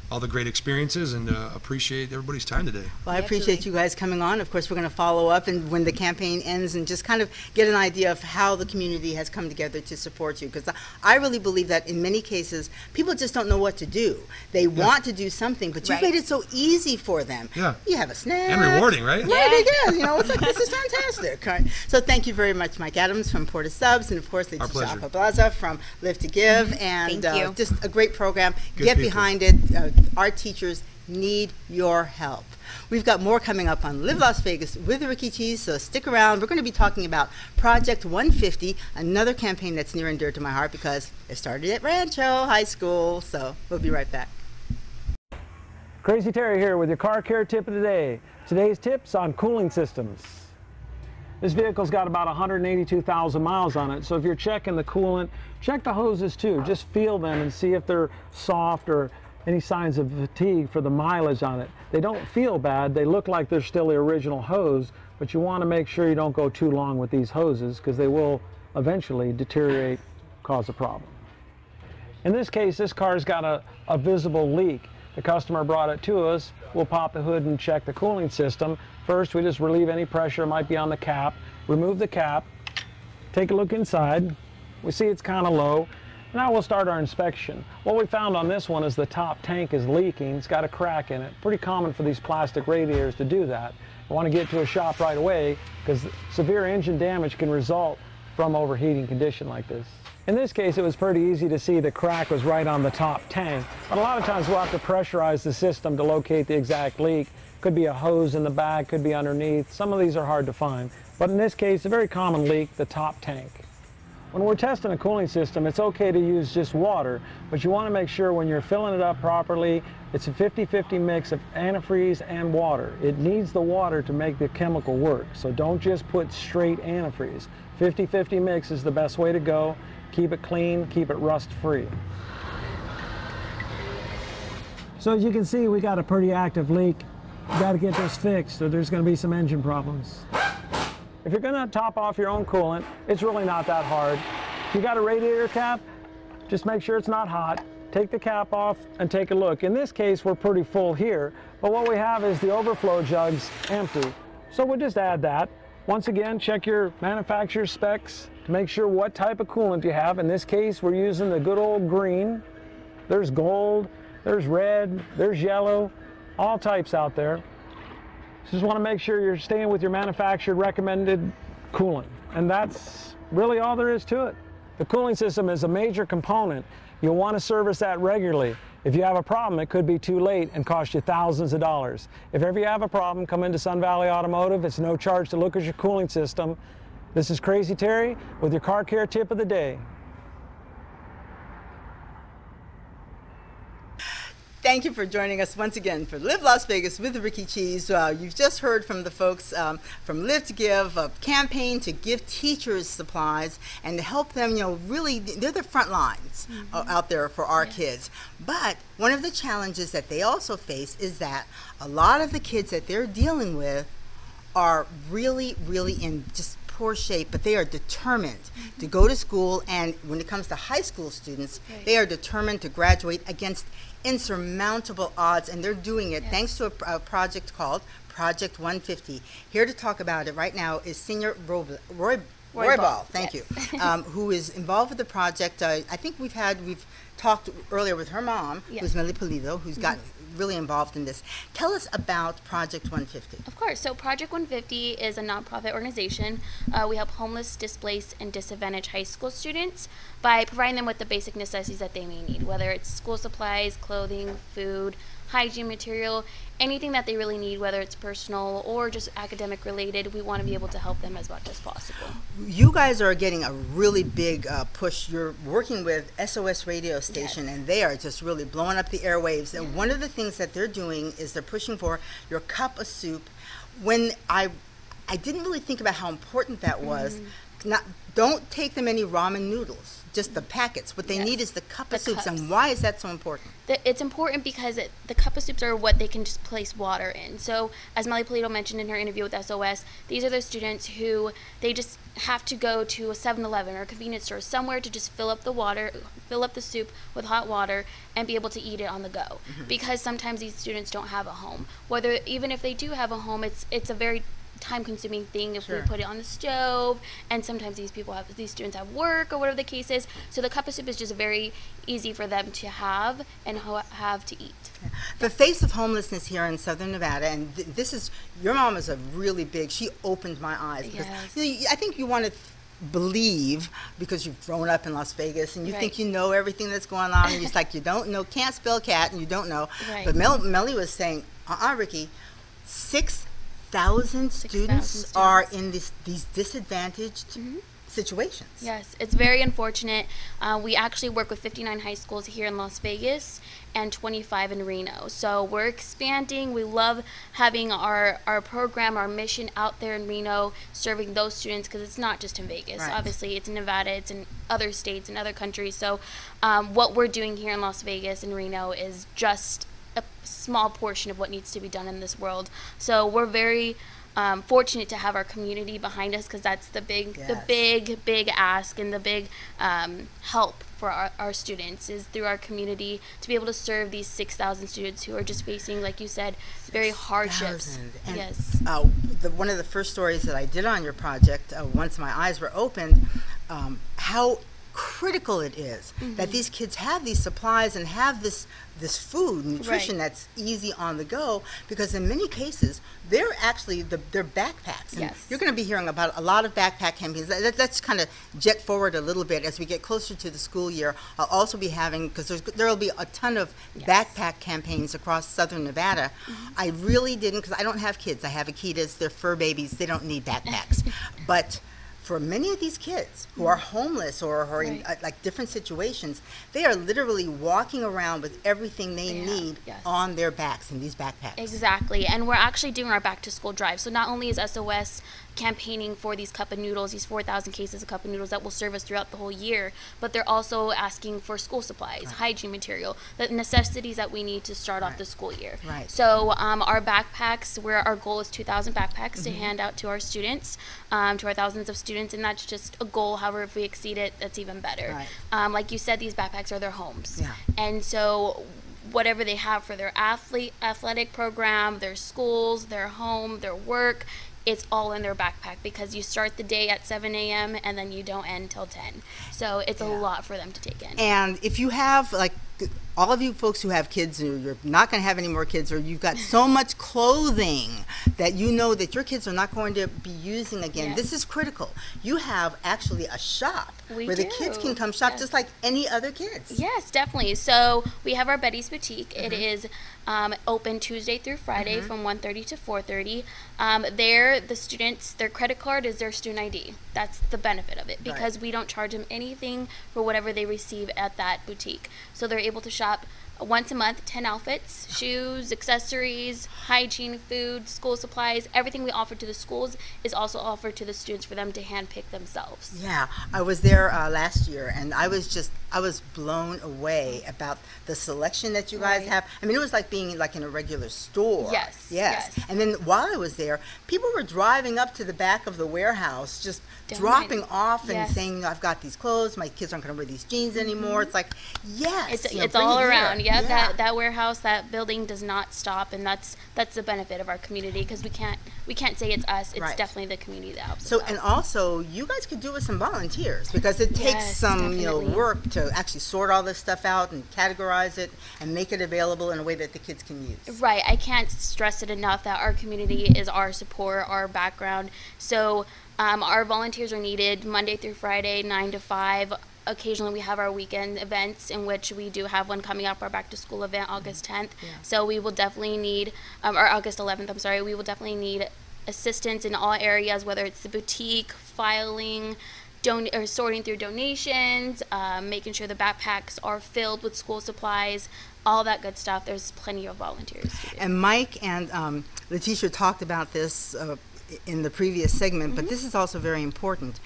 all the great experiences, and appreciate everybody's time today. Well, I appreciate you guys coming on. Of course, we're going to follow up and when the campaign ends and just kind of get an idea of how the community has come together to support you, because I really believe that in many cases, people just don't know what to do. They want to do something, but you've made it so easy for them. Yeah. You have a snack. And rewarding, right? Right, it is. It's like, this is fantastic. So thank you very much, Mike Adams from Porta Subs, and of course, Leticia Apablaza from Live to Give, and Thank you. just a great program. Good Get people. behind it. Our teachers need your help. We've got more coming up on Live Las Vegas with Rikki Cheese, so stick around. We're going to be talking about Project 150, another campaign that's near and dear to my heart because it started at Rancho High School. So we'll be right back. Crazy Terry here with your car care tip of the day. Today's tips on cooling systems. This vehicle's got about 182,000 miles on it, so if you're checking the coolant, check the hoses too. Just feel them and see if they're soft or any signs of fatigue for the mileage on it. They don't feel bad. They look like they're still the original hose, but you want to make sure you don't go too long with these hoses because they will eventually deteriorate, cause a problem. In this case, this car's got a visible leak. The customer brought it to us. We'll pop the hood and check the cooling system. First, we just relieve any pressure that might be on the cap, remove the cap, take a look inside. We see it's kind of low. Now we'll start our inspection. What we found on this one is the top tank is leaking. It's got a crack in it. Pretty common for these plastic radiators to do that. I want to get to a shop right away because severe engine damage can result from overheating condition like this. In this case, it was pretty easy to see the crack was right on the top tank, but a lot of times we'll have to pressurize the system to locate the exact leak. Could be a hose in the back, could be underneath. Some of these are hard to find, but in this case, a very common leak, the top tank. When we're testing a cooling system, it's okay to use just water, but you want to make sure when you're filling it up properly, it's a 50-50 mix of antifreeze and water. It needs the water to make the chemical work, so don't just put straight antifreeze. 50-50 mix is the best way to go. Keep it clean, keep it rust-free. So as you can see, we got a pretty active leak. You got to get this fixed, or there's going to be some engine problems. If you're going to top off your own coolant, it's really not that hard. If you got a radiator cap, just make sure it's not hot. Take the cap off and take a look. In this case, we're pretty full here, but what we have is the overflow jugs empty. So we'll just add that. Once again, check your manufacturer's specs to make sure what type of coolant you have. In this case, we're using the good old green. There's gold, there's red, there's yellow, all types out there. Just want to make sure you're staying with your manufacturer recommended coolant. And that's really all there is to it. The cooling system is a major component. You'll want to service that regularly. If you have a problem, it could be too late and cost you thousands of dollars. If ever you have a problem, come into Sun Valley Automotive. It's no charge to look at your cooling system. This is Crazy Terry with your car care tip of the day. Thank you for joining us once again for Live Las Vegas with Rikki Cheese. You've just heard from the folks from Live to Give, a campaign to give teachers supplies and to help them, really, they're the front lines out there for our kids. But one of the challenges that they also face is that a lot of the kids that they're dealing with are really, really in just poor shape, but they are determined to go to school, and when it comes to high school students, they are determined to graduate against insurmountable odds, and they're doing it thanks to a project called Project 150. Here to talk about it right now is Senia Roybal, thank you, who is involved with the project. I think we've talked earlier with her mom, who's Millie Pulido, who's gotten really involved in this. Tell us about Project 150. Of course. So Project 150 is a nonprofit organization. We help homeless, displaced, and disadvantaged high school students by providing them with the basic necessities that they may need, whether it's school supplies, clothing, food, hygiene material, anything that they really need, whether it's personal or just academic related. We want to be able to help them as much as possible. You guys are getting a really big push. You're working with SOS radio station, and they are just really blowing up the airwaves. And one of the things that they're doing is they're pushing for your cup of soup. When I didn't really think about how important that was. Don't take them any ramen noodles. just the packets. What they Yes. need is the cup of The soups. cups. And why is that so important? It's important because the cup of soups are what they can just place water in. So as Melly Polito mentioned in her interview with SOS, these are the students who they just have to go to a 7-Eleven or a convenience store somewhere to just fill up the soup with hot water and be able to eat it on the go. Because sometimes these students don't have a home. Whether even if they do have a home, it's a very time-consuming thing if Sure. we put it on the stove, and sometimes these students have work or whatever the case is. So the cup of soup is just very easy for them to have and have to eat. The face of homelessness here in Southern Nevada, and this is, your mom is a really big, she opened my eyes. Because, Yes. you know, I think you want to believe, because you've grown up in Las Vegas and you Right. think you know everything that's going on, and it's like you don't know, can't spell cat, and you don't know. Right. But Melly was saying, Rikki, 6,000 students are in these disadvantaged situations. Yes, it's very unfortunate. We actually work with 59 high schools here in Las Vegas and 25 in Reno. So we're expanding. We love having our program, our mission out there in Reno, serving those students, because it's not just in Vegas. Right. Obviously, it's in Nevada, it's in other states and other countries. So what we're doing here in Las Vegas and Reno is just a small portion of what needs to be done in this world. So we're very fortunate to have our community behind us, because that's the big ask and the big help for our students is through our community to be able to serve these 6,000 students who are just facing, like you said, very hardships. 6,000. And, Yes. one of the first stories that I did on your project, once my eyes were opened, how critical it is that these kids have these supplies and have this food, nutrition Right. that's easy on the go, because in many cases they're actually they're backpacks. And Yes. you're going to be hearing about a lot of backpack campaigns. Let's kind of jet forward a little bit as we get closer to the school year. I'll also be having, because there will be a ton of backpack campaigns across Southern Nevada. I really didn't, because I don't have kids. I have Akitas. They're fur babies. They don't need backpacks. But for many of these kids who are homeless or in Right. like different situations, they are literally walking around with everything they need yes. on their backs in these backpacks. Exactly, and we're actually doing our back to school drive. So not only is SOS campaigning for these cup of noodles, these 4,000 cases of cup of noodles that will serve us throughout the whole year, but they're also asking for school supplies, hygiene material, the necessities that we need to start off the school year. Right. So our backpacks, our goal is 2,000 backpacks to hand out to our students, to our thousands of students, and that's just a goal. However, if we exceed it, that's even better. Right. Like you said, these backpacks are their homes. Yeah. And so whatever they have for their athletic program, their schools, their home, their work, it's all in their backpack, because you start the day at 7 a.m. and then you don't end till 10. So it's a lot for them to take in. And if you have, like, all of you folks who have kids, or you're not going to have any more kids, or you've got so much clothing that you know that your kids are not going to be using again, this is critical. You have actually a shop where the kids can come shop just like any other kids. Yes, definitely. So we have our Betty's Boutique. It is open Tuesday through Friday from 1:30 to 4:30. There, the students, their credit card is their student ID. That's the benefit of it, because we don't charge them anything for whatever they receive at that boutique. So they're able to shop once a month, 10 outfits, shoes, accessories, hygiene, food, school supplies. Everything we offer to the schools is also offered to the students for them to handpick themselves. Yeah, I was there last year, and I was blown away about the selection that you guys have. I mean, it was like being like in a regular store. Yes. And then while I was there, people were driving up to the back of the warehouse, just dropping off and saying, I've got these clothes, my kids aren't going to wear these jeans anymore. It's like, it's all around. Yeah, that warehouse, that building does not stop, and that's the benefit of our community, because we can't say it's us. It's definitely the community that helps us out. And also, you guys could do with some volunteers, because it takes some work to actually sort all this stuff out and categorize it and make it available in a way that the kids can use. Right. I can't stress it enough that our community is our support, our background. So our volunteers are needed Monday through Friday, 9 to 5. Occasionally we have our weekend events, in which we do have one coming up, our back to school event, August 10th. So we will definitely need, or August 11th, I'm sorry, we will definitely need assistance in all areas, whether it's the boutique, filing, or sorting through donations, making sure the backpacks are filled with school supplies, all that good stuff. There's plenty of volunteers to do. And Mike and Leticia talked about this in the previous segment, but this is also very important.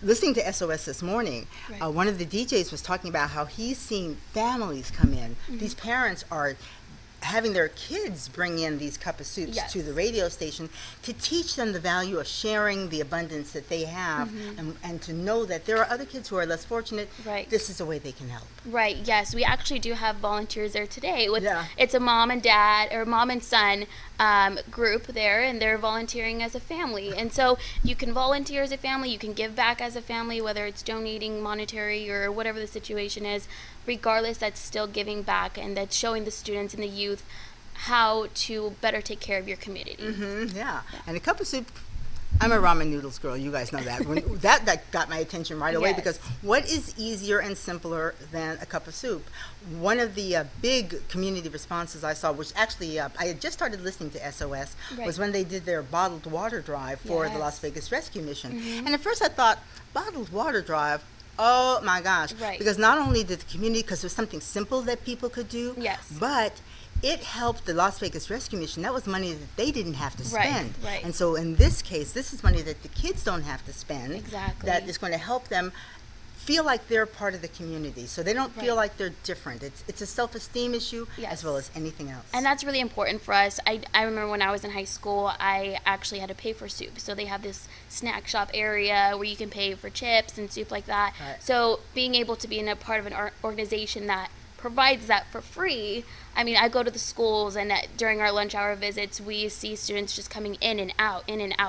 listening to SOS this morning, Right. one of the DJs was talking about how he's seen families come in. These parents are having their kids bring in these cup of soups Yes. to the radio station to teach them the value of sharing the abundance that they have, and to know that there are other kids who are less fortunate. Right. This is a way they can help. Right, yes. We actually do have volunteers there today. Yeah. It's a mom and dad, or mom and son group there, and they're volunteering as a family. And so you can volunteer as a family, you can give back as a family, whether it's donating monetary or whatever the situation is. Regardless, that's still giving back, and that's showing the students and the youth how to better take care of your community. Yeah. And a cup of soup, I'm a ramen noodles girl. You guys know that. That got my attention right away, Yes. because what is easier and simpler than a cup of soup? One of the big community responses I saw, which actually I had just started listening to SOS, Right. was when they did their bottled water drive for the Yes. Las Vegas Rescue Mission. And at first I thought, bottled water drive? Oh my gosh. Right. Because not only did the community, because it was something simple that people could do, Yes. but it helped the Las Vegas Rescue Mission. That was money that they didn't have to Right, spend. right. And so in this case, this is money that the kids don't have to spend. Exactly. That is going to help them feel like they're part of the community, so they don't feel Right. like they're different. It's a self-esteem issue Yes. as well as anything else. And that's really important for us. I remember when I was in high school, I actually had to pay for soup. So they have this snack shop area where you can pay for chips and soup like that. Right. So being able to be in a part of an organization that provides that for free. I mean, I go to the schools, and during our lunch hour visits, we see students just coming in and out,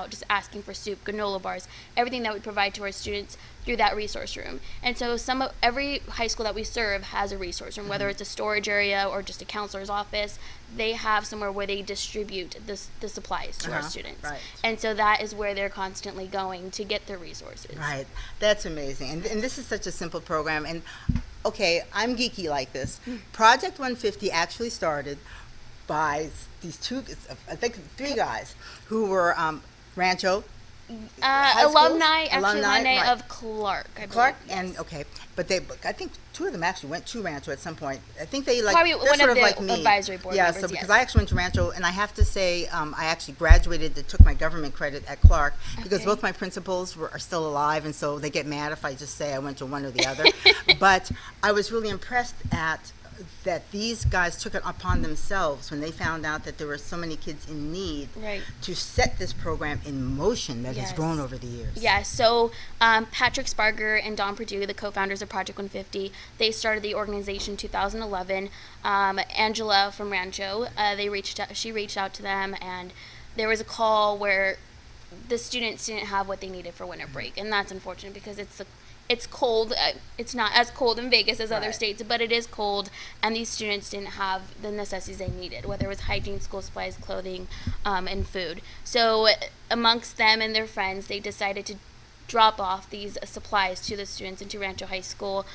just asking for soup, granola bars, everything that we provide to our students through that resource room. And so every high school that we serve has a resource room, whether it's a storage area or just a counselor's office. They have somewhere where they distribute the supplies to our students. Right. And so that is where they're constantly going to get their resources. Right. That's amazing. And this is such a simple program. And okay, I'm geeky like this. Project 150 actually started by these two, I think 3 guys who were Rancho high schools, Alumni right. of Clark. I Clark, believe, and yes. okay, but I think 2 of them actually went to Rancho at some point. I think they Probably they're one sort of of the like me. advisory board Yeah, members, so because yes. I actually went to Rancho, and I have to say I actually graduated and took my government credit at Clark, because Okay. both my principals are still alive, and so they get mad if I just say I went to one or the other. But I was really impressed that these guys took it upon themselves when they found out that there were so many kids in need, Right. to set this program in motion that has Yes. grown over the years. Yeah, so Patrick Sparger and Don Perdue, the co-founders of Project 150, they started the organization in 2011. Angela from Rancho, she reached out to them, and there was a call where the students didn't have what they needed for winter break, and that's unfortunate because it's cold. It's not as cold in Vegas as other Right. states, but it is cold, and these students didn't have the necessities they needed, whether it was hygiene, school supplies, clothing, and food. So amongst them and their friends, they decided to drop off these supplies to the students into Rancho High School.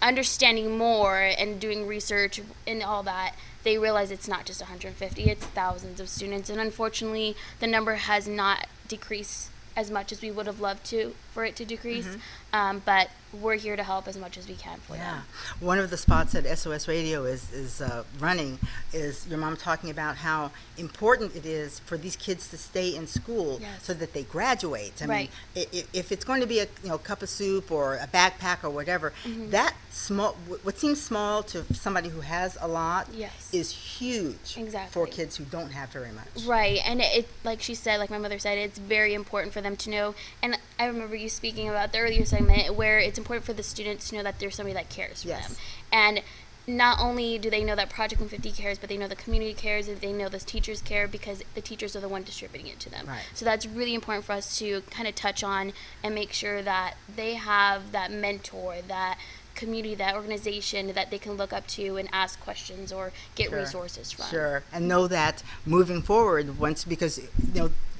Understanding more and doing research and all that, they realize it's not just 150, it's thousands of students, and unfortunately the number has not decreased as much as we would have loved for it to decrease, but we're here to help as much as we can for Yeah. them. One of the spots that SOS Radio is running is your mom talking about how important it is for these kids to stay in school Yes. so that they graduate. I Right. mean, if it's going to be a cup of soup or a backpack or whatever, that small, what seems small to somebody who has a lot, Yes. is huge Exactly. for kids who don't have very much. Right, and it, like she said, like my mother said, it's very important for them to know. And I remember you speaking about the earlier segment where it's important for the students to know that there's somebody that cares for Yes. them. And not only do they know that Project 150 cares, but they know the community cares, and they know the teachers care because the teachers are the one distributing it to them. Right. So that's really important for us to kind of touch on and make sure that they have that mentor, that community, that organization that they can look up to and ask questions or get Sure. resources from. Sure, and know that moving forward, because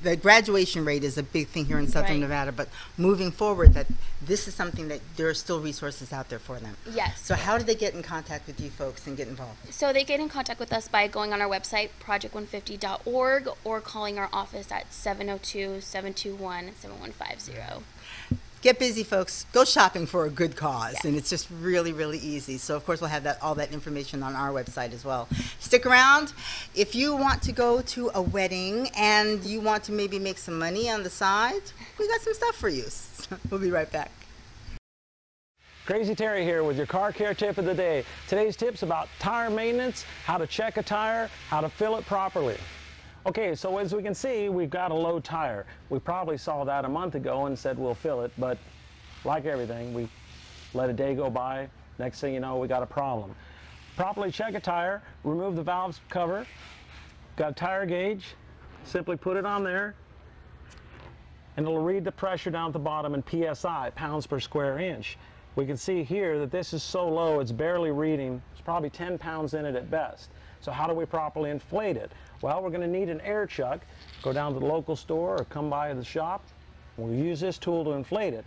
the graduation rate is a big thing here in Southern Right. Nevada, but moving forward, that this is something that there are still resources out there for them. Yes. So how do they get in contact with you folks and get involved? So they get in contact with us by going on our website, project150.org, or calling our office at 702-721-7150. Get busy, folks. Go shopping for a good cause, and it's just really, really easy. So, of course, we'll have all that information on our website as well. Stick around. If you want to go to a wedding and you want to maybe make some money on the side, we got some stuff for you. We'll be right back. Crazy Terry here with your car care tip of the day. Today's tip's about tire maintenance, how to check a tire, how to fill it properly. Okay, so as we can see, we've got a low tire. We probably saw that a month ago and said we'll fill it, but like everything, we let a day go by. Next thing you know, we got a problem. Properly check a tire, remove the valve cover, got a tire gauge, simply put it on there, and it'll read the pressure down at the bottom in PSI, pounds per square inch. We can see here that this is so low it's barely reading. There's probably 10 pounds in it at best. So how do we properly inflate it? Well, we're going to need an air chuck. Go down to the local store or come by the shop. We'll use this tool to inflate it.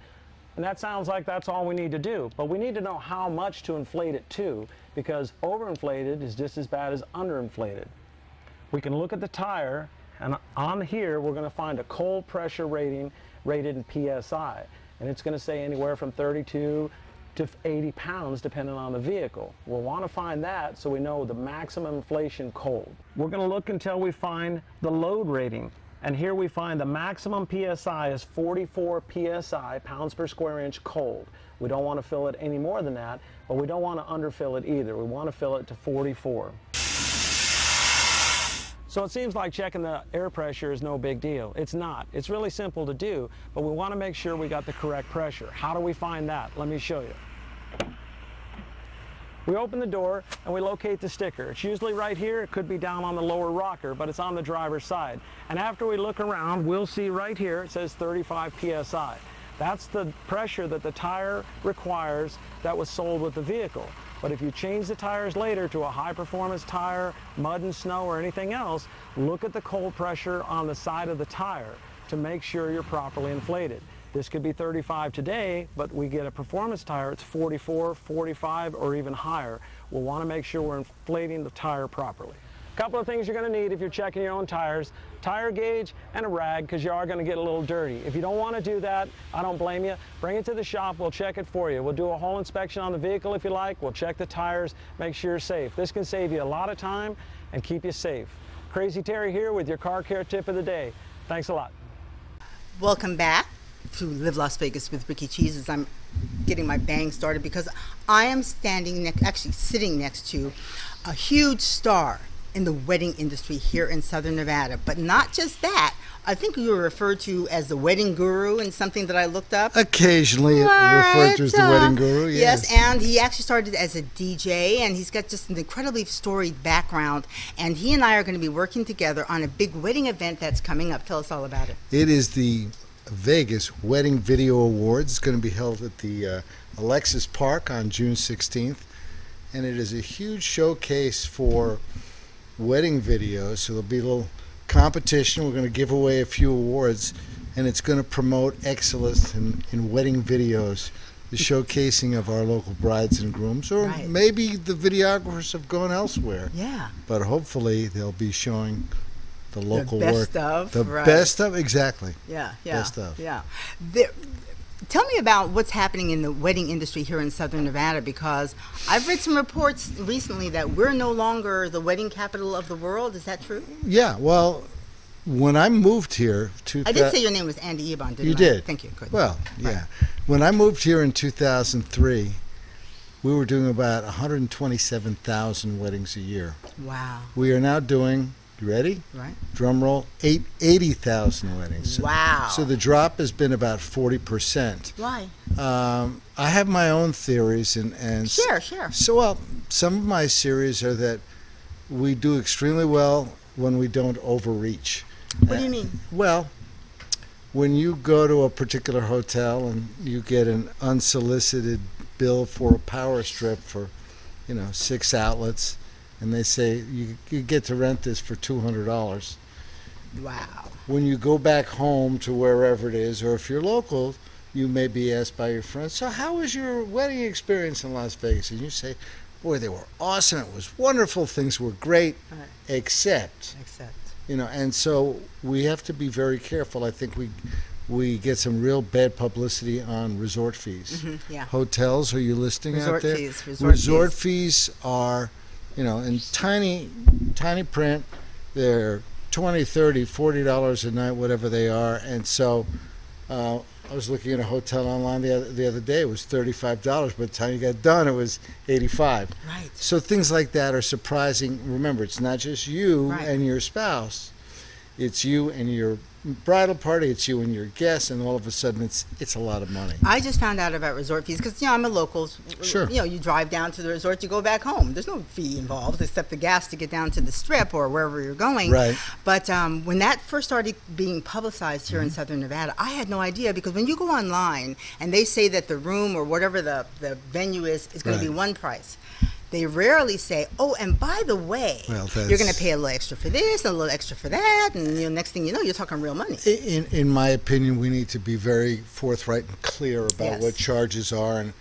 And that sounds like that's all we need to do. But we need to know how much to inflate it to, because overinflated is just as bad as underinflated. We can look at the tire, and on here we're going to find a cold pressure rating rated in PSI. And it's going to say anywhere from 32 to 80 pounds depending on the vehicle. We'll want to find that so we know the maximum inflation cold. We're going to look until we find the load rating. And here we find the maximum PSI is 44 PSI, pounds per square inch cold. We don't want to fill it any more than that, but we don't want to underfill it either. We want to fill it to 44. So it seems like checking the air pressure is no big deal. It's not. It's really simple to do, but we want to make sure we got the correct pressure. How do we find that? Let me show you. We open the door and we locate the sticker. It's usually right here. It could be down on the lower rocker, but it's on the driver's side. And after we look around, we'll see right here it says 35 PSI. That's the pressure that the tire requires that was sold with the vehicle. But if you change the tires later to a high-performance tire, mud and snow, or anything else, look at the cold pressure on the side of the tire to make sure you're properly inflated. This could be 35 today, but we get a performance tire, it's 44, 45, or even higher. We'll want to make sure we're inflating the tire properly. A couple of things you're going to need if you're checking your own tires: tire gauge and a rag, because you are going to get a little dirty. If you don't want to do that, I don't blame you. Bring it to the shop, we'll check it for you. We'll do a whole inspection on the vehicle if you like. We'll check the tires, make sure you're safe. This can save you a lot of time and keep you safe. Crazy Terry here with your car care tip of the day. Thanks a lot. Welcome back to Live Las Vegas with Rikki Cheese, as I'm getting my bang started, because I am sitting next to a huge star in the wedding industry here in Southern Nevada. But not just that. I think you were referred to as the wedding guru in something that I looked up. Occasionally referred to as the wedding guru, yes. Yes, and he actually started as a DJ, and he's got just an incredibly storied background. And he and I are going to be working together on a big wedding event that's coming up. Tell us all about it. It is the Vegas Wedding Video Awards. It's going to be held at the Alexis Park on June 16th. And it is a huge showcase for wedding videos. So there'll be a little competition. We're going to give away a few awards, and it's going to promote excellence in wedding videos, the showcasing of our local brides and grooms, or maybe the videographers have gone elsewhere. Yeah. But hopefully they'll be showing the local best work. Of, the right. best of, exactly. Yeah, yeah. Best of. Yeah. Tell me about what's happening in the wedding industry here in Southern Nevada, because I've read some reports recently that we're no longer the wedding capital of the world. Is that true? Yeah, well, when I moved here I did say your name was Andy Ebon, didn't I? You did. Thank you. Good. Well, yeah. When I moved here in 2003, we were doing about 127,000 weddings a year. Wow. We are now doing, you ready? Right. Drum roll, 80,000 weddings. Wow. So the drop has been about 40%. Why? I have my own theories, and Sure. So, well, some of my theories are that we do extremely well when we don't overreach. What do you mean? Well, when you go to a particular hotel and you get an unsolicited bill for a power strip for, 6 outlets, and they say you get to rent this for $200. Wow. When you go back home to wherever it is, or if you're local, you may be asked by your friends, so how was your wedding experience in Las Vegas? And you say, boy, they were awesome. It was wonderful. Things were great, except. And so we have to be very careful. I think we get some real bad publicity on resort fees. Yeah. Hotels, are you listing Resort out there? fees, Resort fees are, you know, in tiny print. They're $20, $30, $40 a night, whatever they are. And so I was looking at a hotel online the other day. It was $35. By the time you got done, it was $85. Right. So things like that are surprising. Remember, it's not just you Right. and your spouse. It's you and your bridal party, it's you and your guests, and all of a sudden it's a lot of money. I just found out about resort fees because, you know, I'm a local. Sure. You know, you drive down to the resort, you go back home. There's no fee involved except the gas to get down to the Strip or wherever you're going. Right. But when that first started being publicized here in Southern Nevada, I had no idea, because when you go online and they say that the room or whatever the venue is going to be Right. one price, they rarely say, oh, and by the way, Well, you're going to that's- pay a little extra for this and a little extra for that, and, you know, next thing you know, you're talking real money. In my opinion, we need to be very forthright and clear about Yes. what charges are. And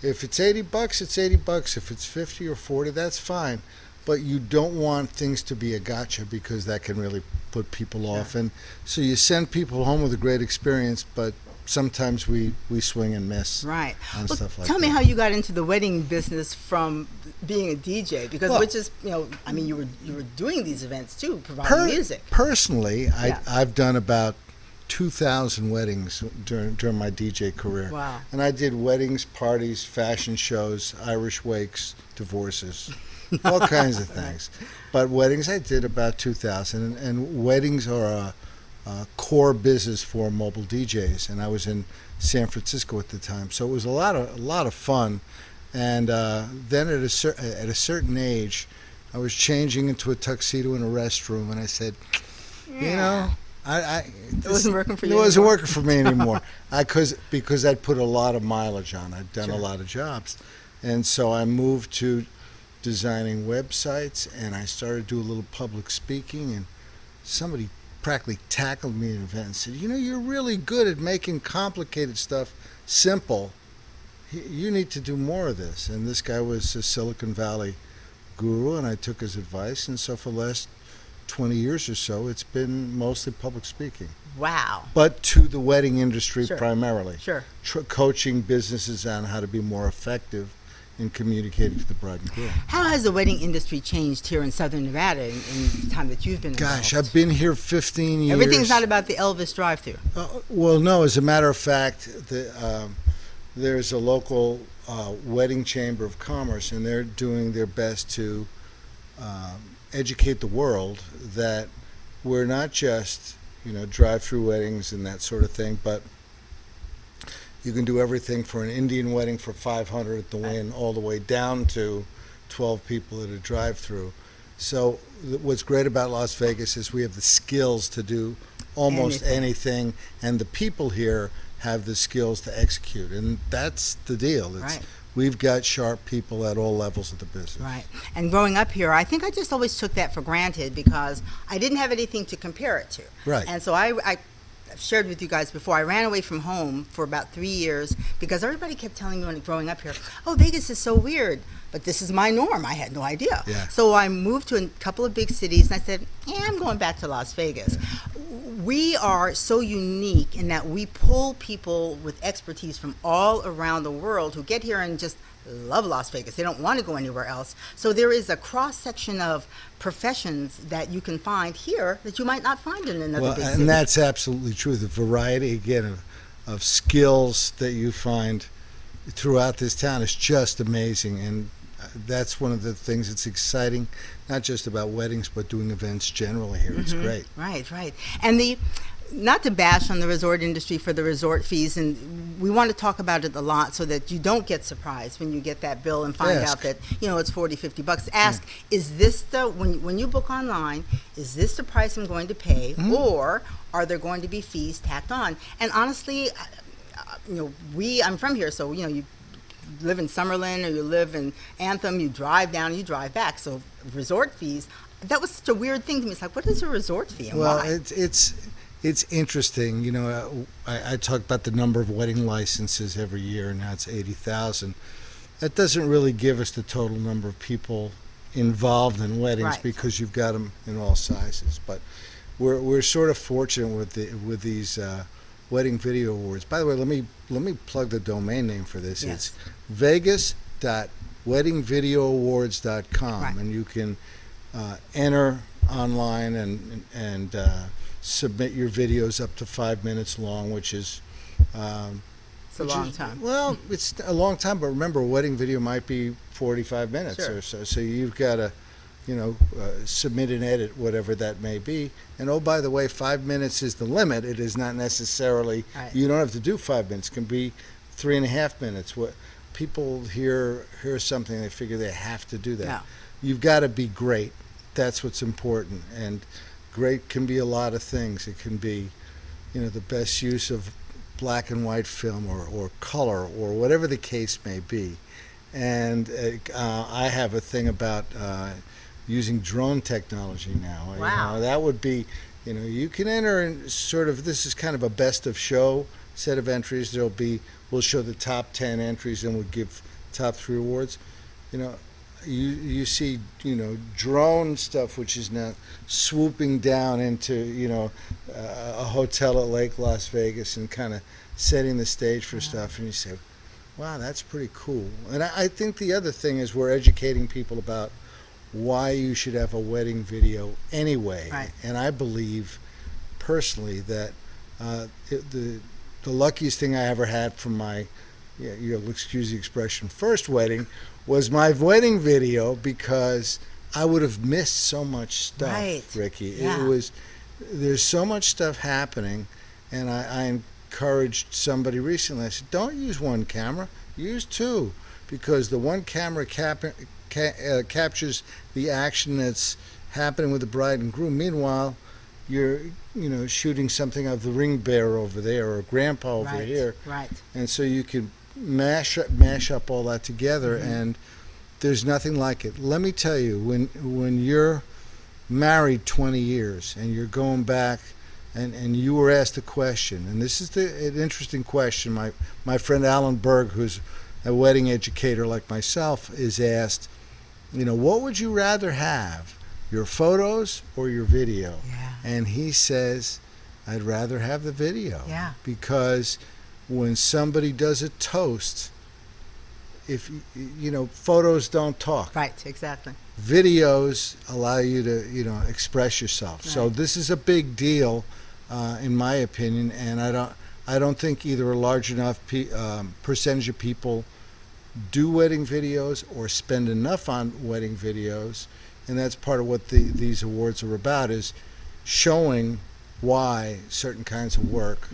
if it's $80, it's $80. If it's 50 or 40, that's fine. But you don't want things to be a gotcha, because that can really put people off. And so you send people home with a great experience, but sometimes we swing and miss. Right. And Well, stuff like tell me that. how you got into the wedding business from being a DJ, because Well- which is, you know, I mean, you were doing these events too, providing music. Personally, Yeah. I've done about 2,000 weddings during my DJ career. Wow. And I did weddings, parties, fashion shows, Irish wakes, divorces, all kinds of things. But weddings, I did about 2,000. And weddings are a core business for mobile DJs. And I was in San Francisco at the time, so it was a lot of fun. And then at a certain age, I was changing into a tuxedo in a restroom, and I said, you know, it wasn't working for you It wasn't anymore? working for me anymore. Because I'd put a lot of mileage on. I'd done a lot of jobs, and so I moved to designing websites, and I started to do a little public speaking. And somebody practically tackled me at an event and said, you know, you're really good at making complicated stuff simple. You need to do more of this. And this guy was a Silicon Valley guru, and I took his advice. And so for the last 20 years or so, it's been mostly public speaking. Wow. But to the wedding industry Sure. primarily. Sure. Coaching businesses on how to be more effective in communicating to the bride and groom. How has the wedding industry changed here in Southern Nevada in the time that you've been involved? Gosh, I've been here 15 years. Everything's not about the Elvis drive-through. Well, no, as a matter of fact, there's a local wedding chamber of commerce, and they're doing their best to educate the world that we're not just, you know, drive-through weddings and that sort of thing, but you can do everything for an Indian wedding for $500 at the Wynn, all the way down to 12 people at a drive-through. So what's great about Las Vegas is we have the skills to do almost anything, and the people here have the skills to execute, and that's the deal. Right. We've got sharp people at all levels of the business. Right. And growing up here, I think I just always took that for granted because I didn't have anything to compare it to. Right. And so I've shared with you guys before, I ran away from home for about 3 years because everybody kept telling me when growing up here, oh, Vegas is so weird, but this is my norm. I had no idea. Yeah. So I moved to a couple of big cities, and I said, yeah, I'm going back to Las Vegas. We are so unique in that we pull people with expertise from all around the world who get here and just love Las Vegas. They don't want to go anywhere else. So there is a cross-section of professions that you can find here that you might not find in another big city. And that's absolutely true. The variety, again, of skills that you find throughout this town is just amazing. And that's one of the things that's exciting, not just about weddings, but doing events generally here. It's great. Right, right. And not to bash on the resort industry for the resort fees, and we want to talk about it a lot so that you don't get surprised when you get that bill and find out that, you know, it's $40-50. Ask, is this when you book online, is this the price I'm going to pay, or are there going to be fees tacked on? And honestly, you know, I'm from here, so, you know, you live in Summerlin or you live in Anthem, you drive down, you drive back. So resort fees, that was such a weird thing to me. It's like, what is a resort fee and Well, why? it's interesting. You know, I talk about the number of wedding licenses every year, and now it's 80,000. That doesn't really give us the total number of people involved in weddings, Right. because you've got them in all sizes. But we're sort of fortunate with these Wedding Video Awards. By the way, let me plug the domain name for this. Yes. It's vegas.weddingvideoawards.com, Right. and you can enter online and submit your videos up to 5 minutes long, which is It's a long time. well, it's a long time, but remember, a wedding video might be 45 minutes Sure. or so. So you've got to, submit and edit, whatever that may be. And oh, by the way, 5 minutes is the limit. It is not necessarily, Right. you don't have to do 5 minutes. It can be 3.5 minutes. What people hear something, they figure they have to do that. Yeah. You've got to be great. That's what's important. And great can be a lot of things. It can be, the best use of black and white film or color or whatever the case may be. And I have a thing about using drone technology now. Wow. That would be, you can enter in sort of, this is kind of a best of show set of entries. We'll show the top 10 entries and we'll give top 3 awards. You see, drone stuff, which is now swooping down into, a hotel at Lake Las Vegas and kind of setting the stage for stuff. And you say, wow, that's pretty cool. And I think the other thing is we're educating people about why you should have a wedding video anyway. Right. And I believe personally that the luckiest thing I ever had from my, you'll excuse the expression, first wedding was my wedding video, because I would have missed so much stuff, Right. Rikki. Yeah. There's so much stuff happening, and I encouraged somebody recently. I said, don't use one camera, use 2, because the one camera captures the action that's happening with the bride and groom. Meanwhile, you're shooting something of the ring bearer over there or grandpa over Right. here, Right. and so you can mash up all that together, and there's nothing like it. Let me tell you, when you're married 20 years and you're going back and you were asked a question, and this is an interesting question. My friend Alan Berg, who's a wedding educator like myself, is asked, what would you rather have, your photos or your video? Yeah. And he says, I'd rather have the video. Yeah. Because when somebody does a toast, if photos don't talk. Right. Exactly. Videos allow you to express yourself. Right. So this is a big deal, in my opinion, and I don't think either a large enough percentage of people do wedding videos or spend enough on wedding videos, and that's part of what these awards are about, is showing why certain kinds of work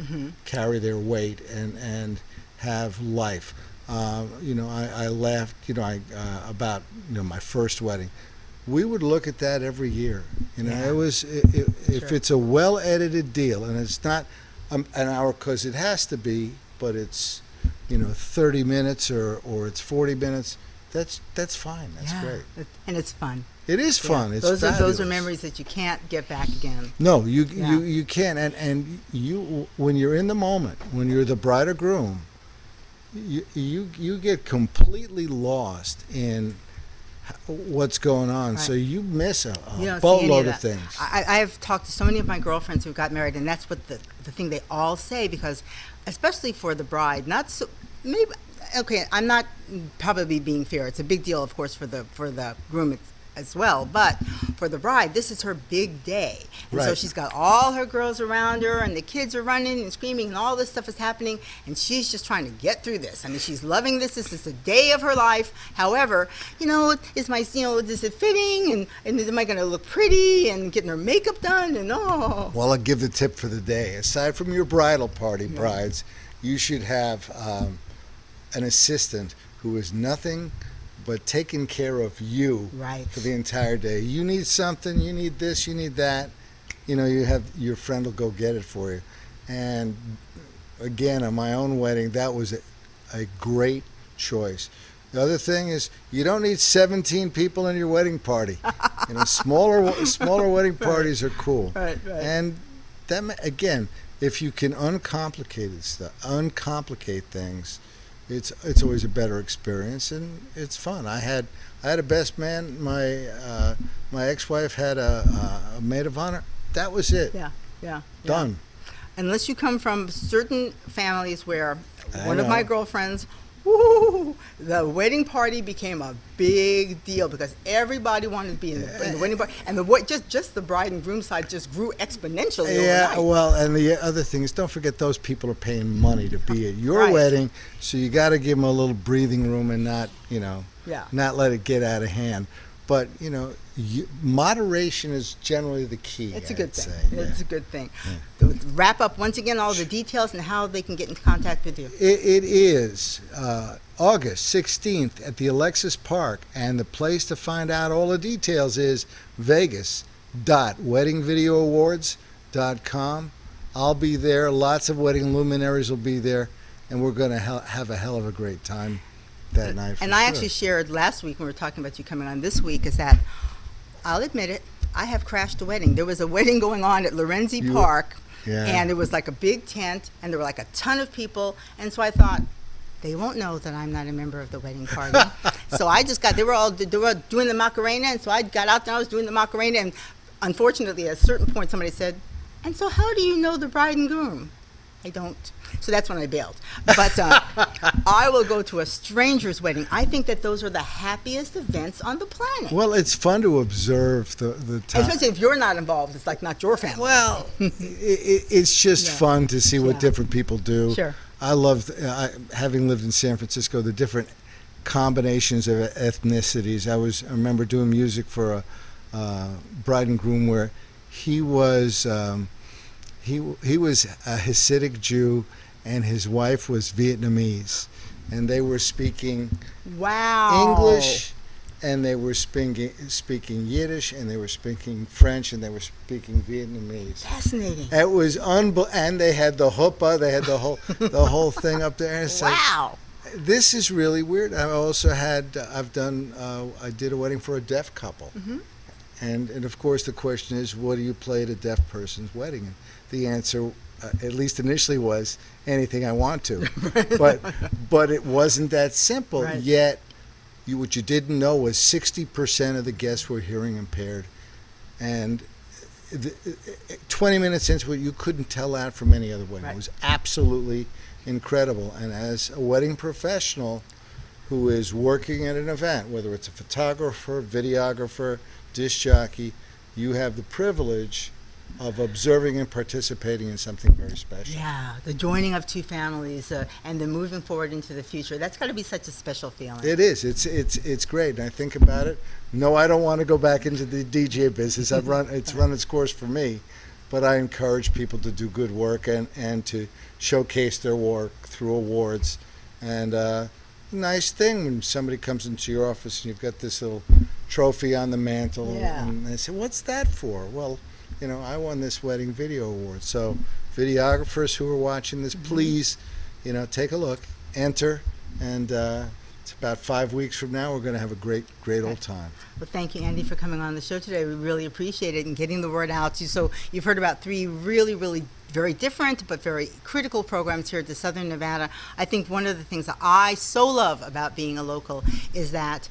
carry their weight and have life. I laughed, about my first wedding. We would look at that every year. It was if it's a well-edited deal, and it's not an hour because it has to be, but it's 30 minutes or it's 40 minutes. That's fine. That's great. And it's fun. It is fun. Yeah. It's those fabulous. are memories that you can't get back again. No, you can't. And you, when you're in the moment, when you're the bride or groom, you get completely lost in what's going on. Right. So you miss a You don't see any boatload of of that. things. I have talked to so many of my girlfriends who got married, and that's what the thing they all say, because especially for the bride, not so maybe. Okay, I'm not probably being fair. It's a big deal, of course, for the groom as well. But for the bride, this is her big day. And so Right. she's got all her girls around her, and the kids are running and screaming, and all this stuff is happening, and she's just trying to get through this. I mean, she's loving this. This is the day of her life. However, is my, is it fitting? And am I going to look pretty? And getting her makeup done? And oh. Well, I'll give the tip for the day. Aside from your bridal party, brides, you should have an assistant who is nothing but taking care of you Right. for the entire day. You need something, you need this, you need that. You have your friend will go get it for you. And again, on my own wedding, that was a great choice. The other thing is, you don't need 17 people in your wedding party. Smaller wedding parties are cool. Right. And that, again, if you can uncomplicate things, it's always a better experience, and it's fun. I had a best man. My ex-wife had a maid of honor. That was it. Yeah. Done. unless you come from certain families where one of know. my girlfriends, woo, the wedding party became a big deal because everybody wanted to be in the wedding party, and just the bride and groom side just grew exponentially Yeah, overnight. well, and the other thing is, don't forget those people are paying money to be at your Right. wedding, so you got to give them a little breathing room and not, Yeah. not let it get out of hand. But moderation is generally the key. It's a good I'd thing. say. It's a good thing. Wrap up once again all the details and how they can get in contact with you. It is August 16th at the Alexis Park, and the place to find out all the details is vegas.weddingvideoawards.com. I'll be there. Lots of wedding luminaries will be there, and we're going to have a hell of a great time that night. And I actually shared last week when we were talking about you coming on this week is that, I'll admit it, I have crashed a wedding. There was a wedding going on at Lorenzi Park, Yeah. and it was like a big tent, and there were like a ton of people, and so I thought, they won't know that I'm not a member of the wedding party. So I just they were doing the Macarena, and so I got out there, I was doing the Macarena, and unfortunately at a certain point somebody said, and so how do you know the bride and groom? I don't. So that's when I bailed. But I will go to a stranger's wedding. I think that those are the happiest events on the planet. Well, it's fun to observe the time. Especially if you're not involved. It's like not your family. Well, it's just Yeah. fun to see what Yeah. different people do. Sure. I love, having lived in San Francisco, the different combinations of ethnicities. I remember doing music for a bride and groom where he was he was a Hasidic Jew and his wife was Vietnamese, and they were speaking Wow. English, and they were speaking Yiddish, and they were speaking French, and they were speaking Vietnamese. Fascinating. It was and they had the huppah, they had the whole thing up there. And it's Wow. like, this is really weird. I also I did a wedding for a deaf couple, and of course the question is, what do you play at a deaf person's wedding? And the answer, at least initially, was anything I want to, but it wasn't that simple. Right. Yet, what you didn't know was 60% of the guests were hearing impaired, and 20 minutes into it, you couldn't tell that from any other wedding. Right. It was absolutely incredible. And as a wedding professional who is working at an event, whether it's a photographer, videographer, disc jockey, you have the privilege of observing and participating in something very special. Yeah, the joining of two families and then moving forward into the future. That's got to be such a special feeling. It is. It's great. And I think about it. No, I don't want to go back into the DJ business. It's run its course for me, but I encourage people to do good work and to showcase their work through awards. And nice thing when somebody comes into your office and you've got this little trophy on the mantle, Yeah. and they say, "What's that for?" Well, I won this wedding video award. So videographers who are watching this, please, take a look, enter, and it's about 5 weeks from now. We're going to have a great old time. Well, thank you, Andy, for coming on the show today. We really appreciate it and getting the word out. So you've heard about 3 really, really very different but very critical programs here at the Southern Nevada. I think one of the things that I so love about being a local is that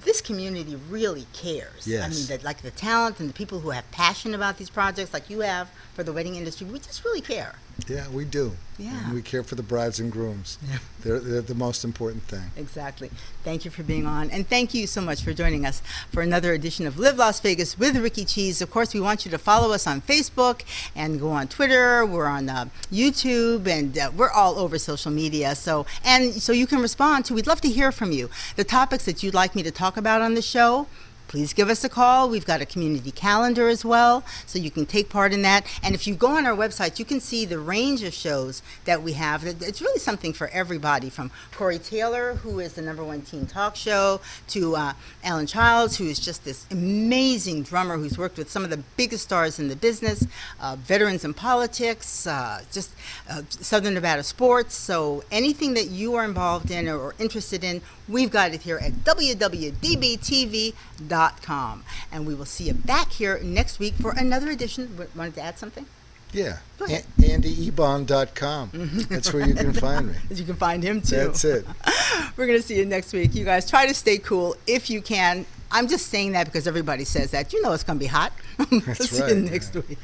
this community really cares. Yes. I mean, like the talent and the people who have passion about these projects like you have for the wedding industry, we just really care. Yeah, we do. Yeah. And we care for the brides and grooms. Yeah. They're the most important thing. Exactly. Thank you for being on. And thank you so much for joining us for another edition of Live Las Vegas with Rikki Cheese. Of course, we want you to follow us on Facebook and go on Twitter. We're on YouTube, and we're all over social media. So you can respond to, we'd love to hear from you. The topics that you'd like me to talk about on the show, please give us a call. We've got a community calendar as well, so you can take part in that. And if you go on our website, you can see the range of shows that we have. It's really something for everybody, from Corey Taylor, who is the #1 teen talk show, to Alan Childs, who is just this amazing drummer who's worked with some of the biggest stars in the business, veterans in politics, Southern Nevada sports. So anything that you are involved in or interested in, we've got it here at WWDBTV.com. And we will see you back here next week for another edition. Wanted to add something? Yeah. Go ahead. AndyEbon.com. That's where you can find me. You can find him too. That's it. We're going to see you next week. You guys try to stay cool if you can. I'm just saying that because everybody says that. You know it's going to be hot. That's See right. you next week.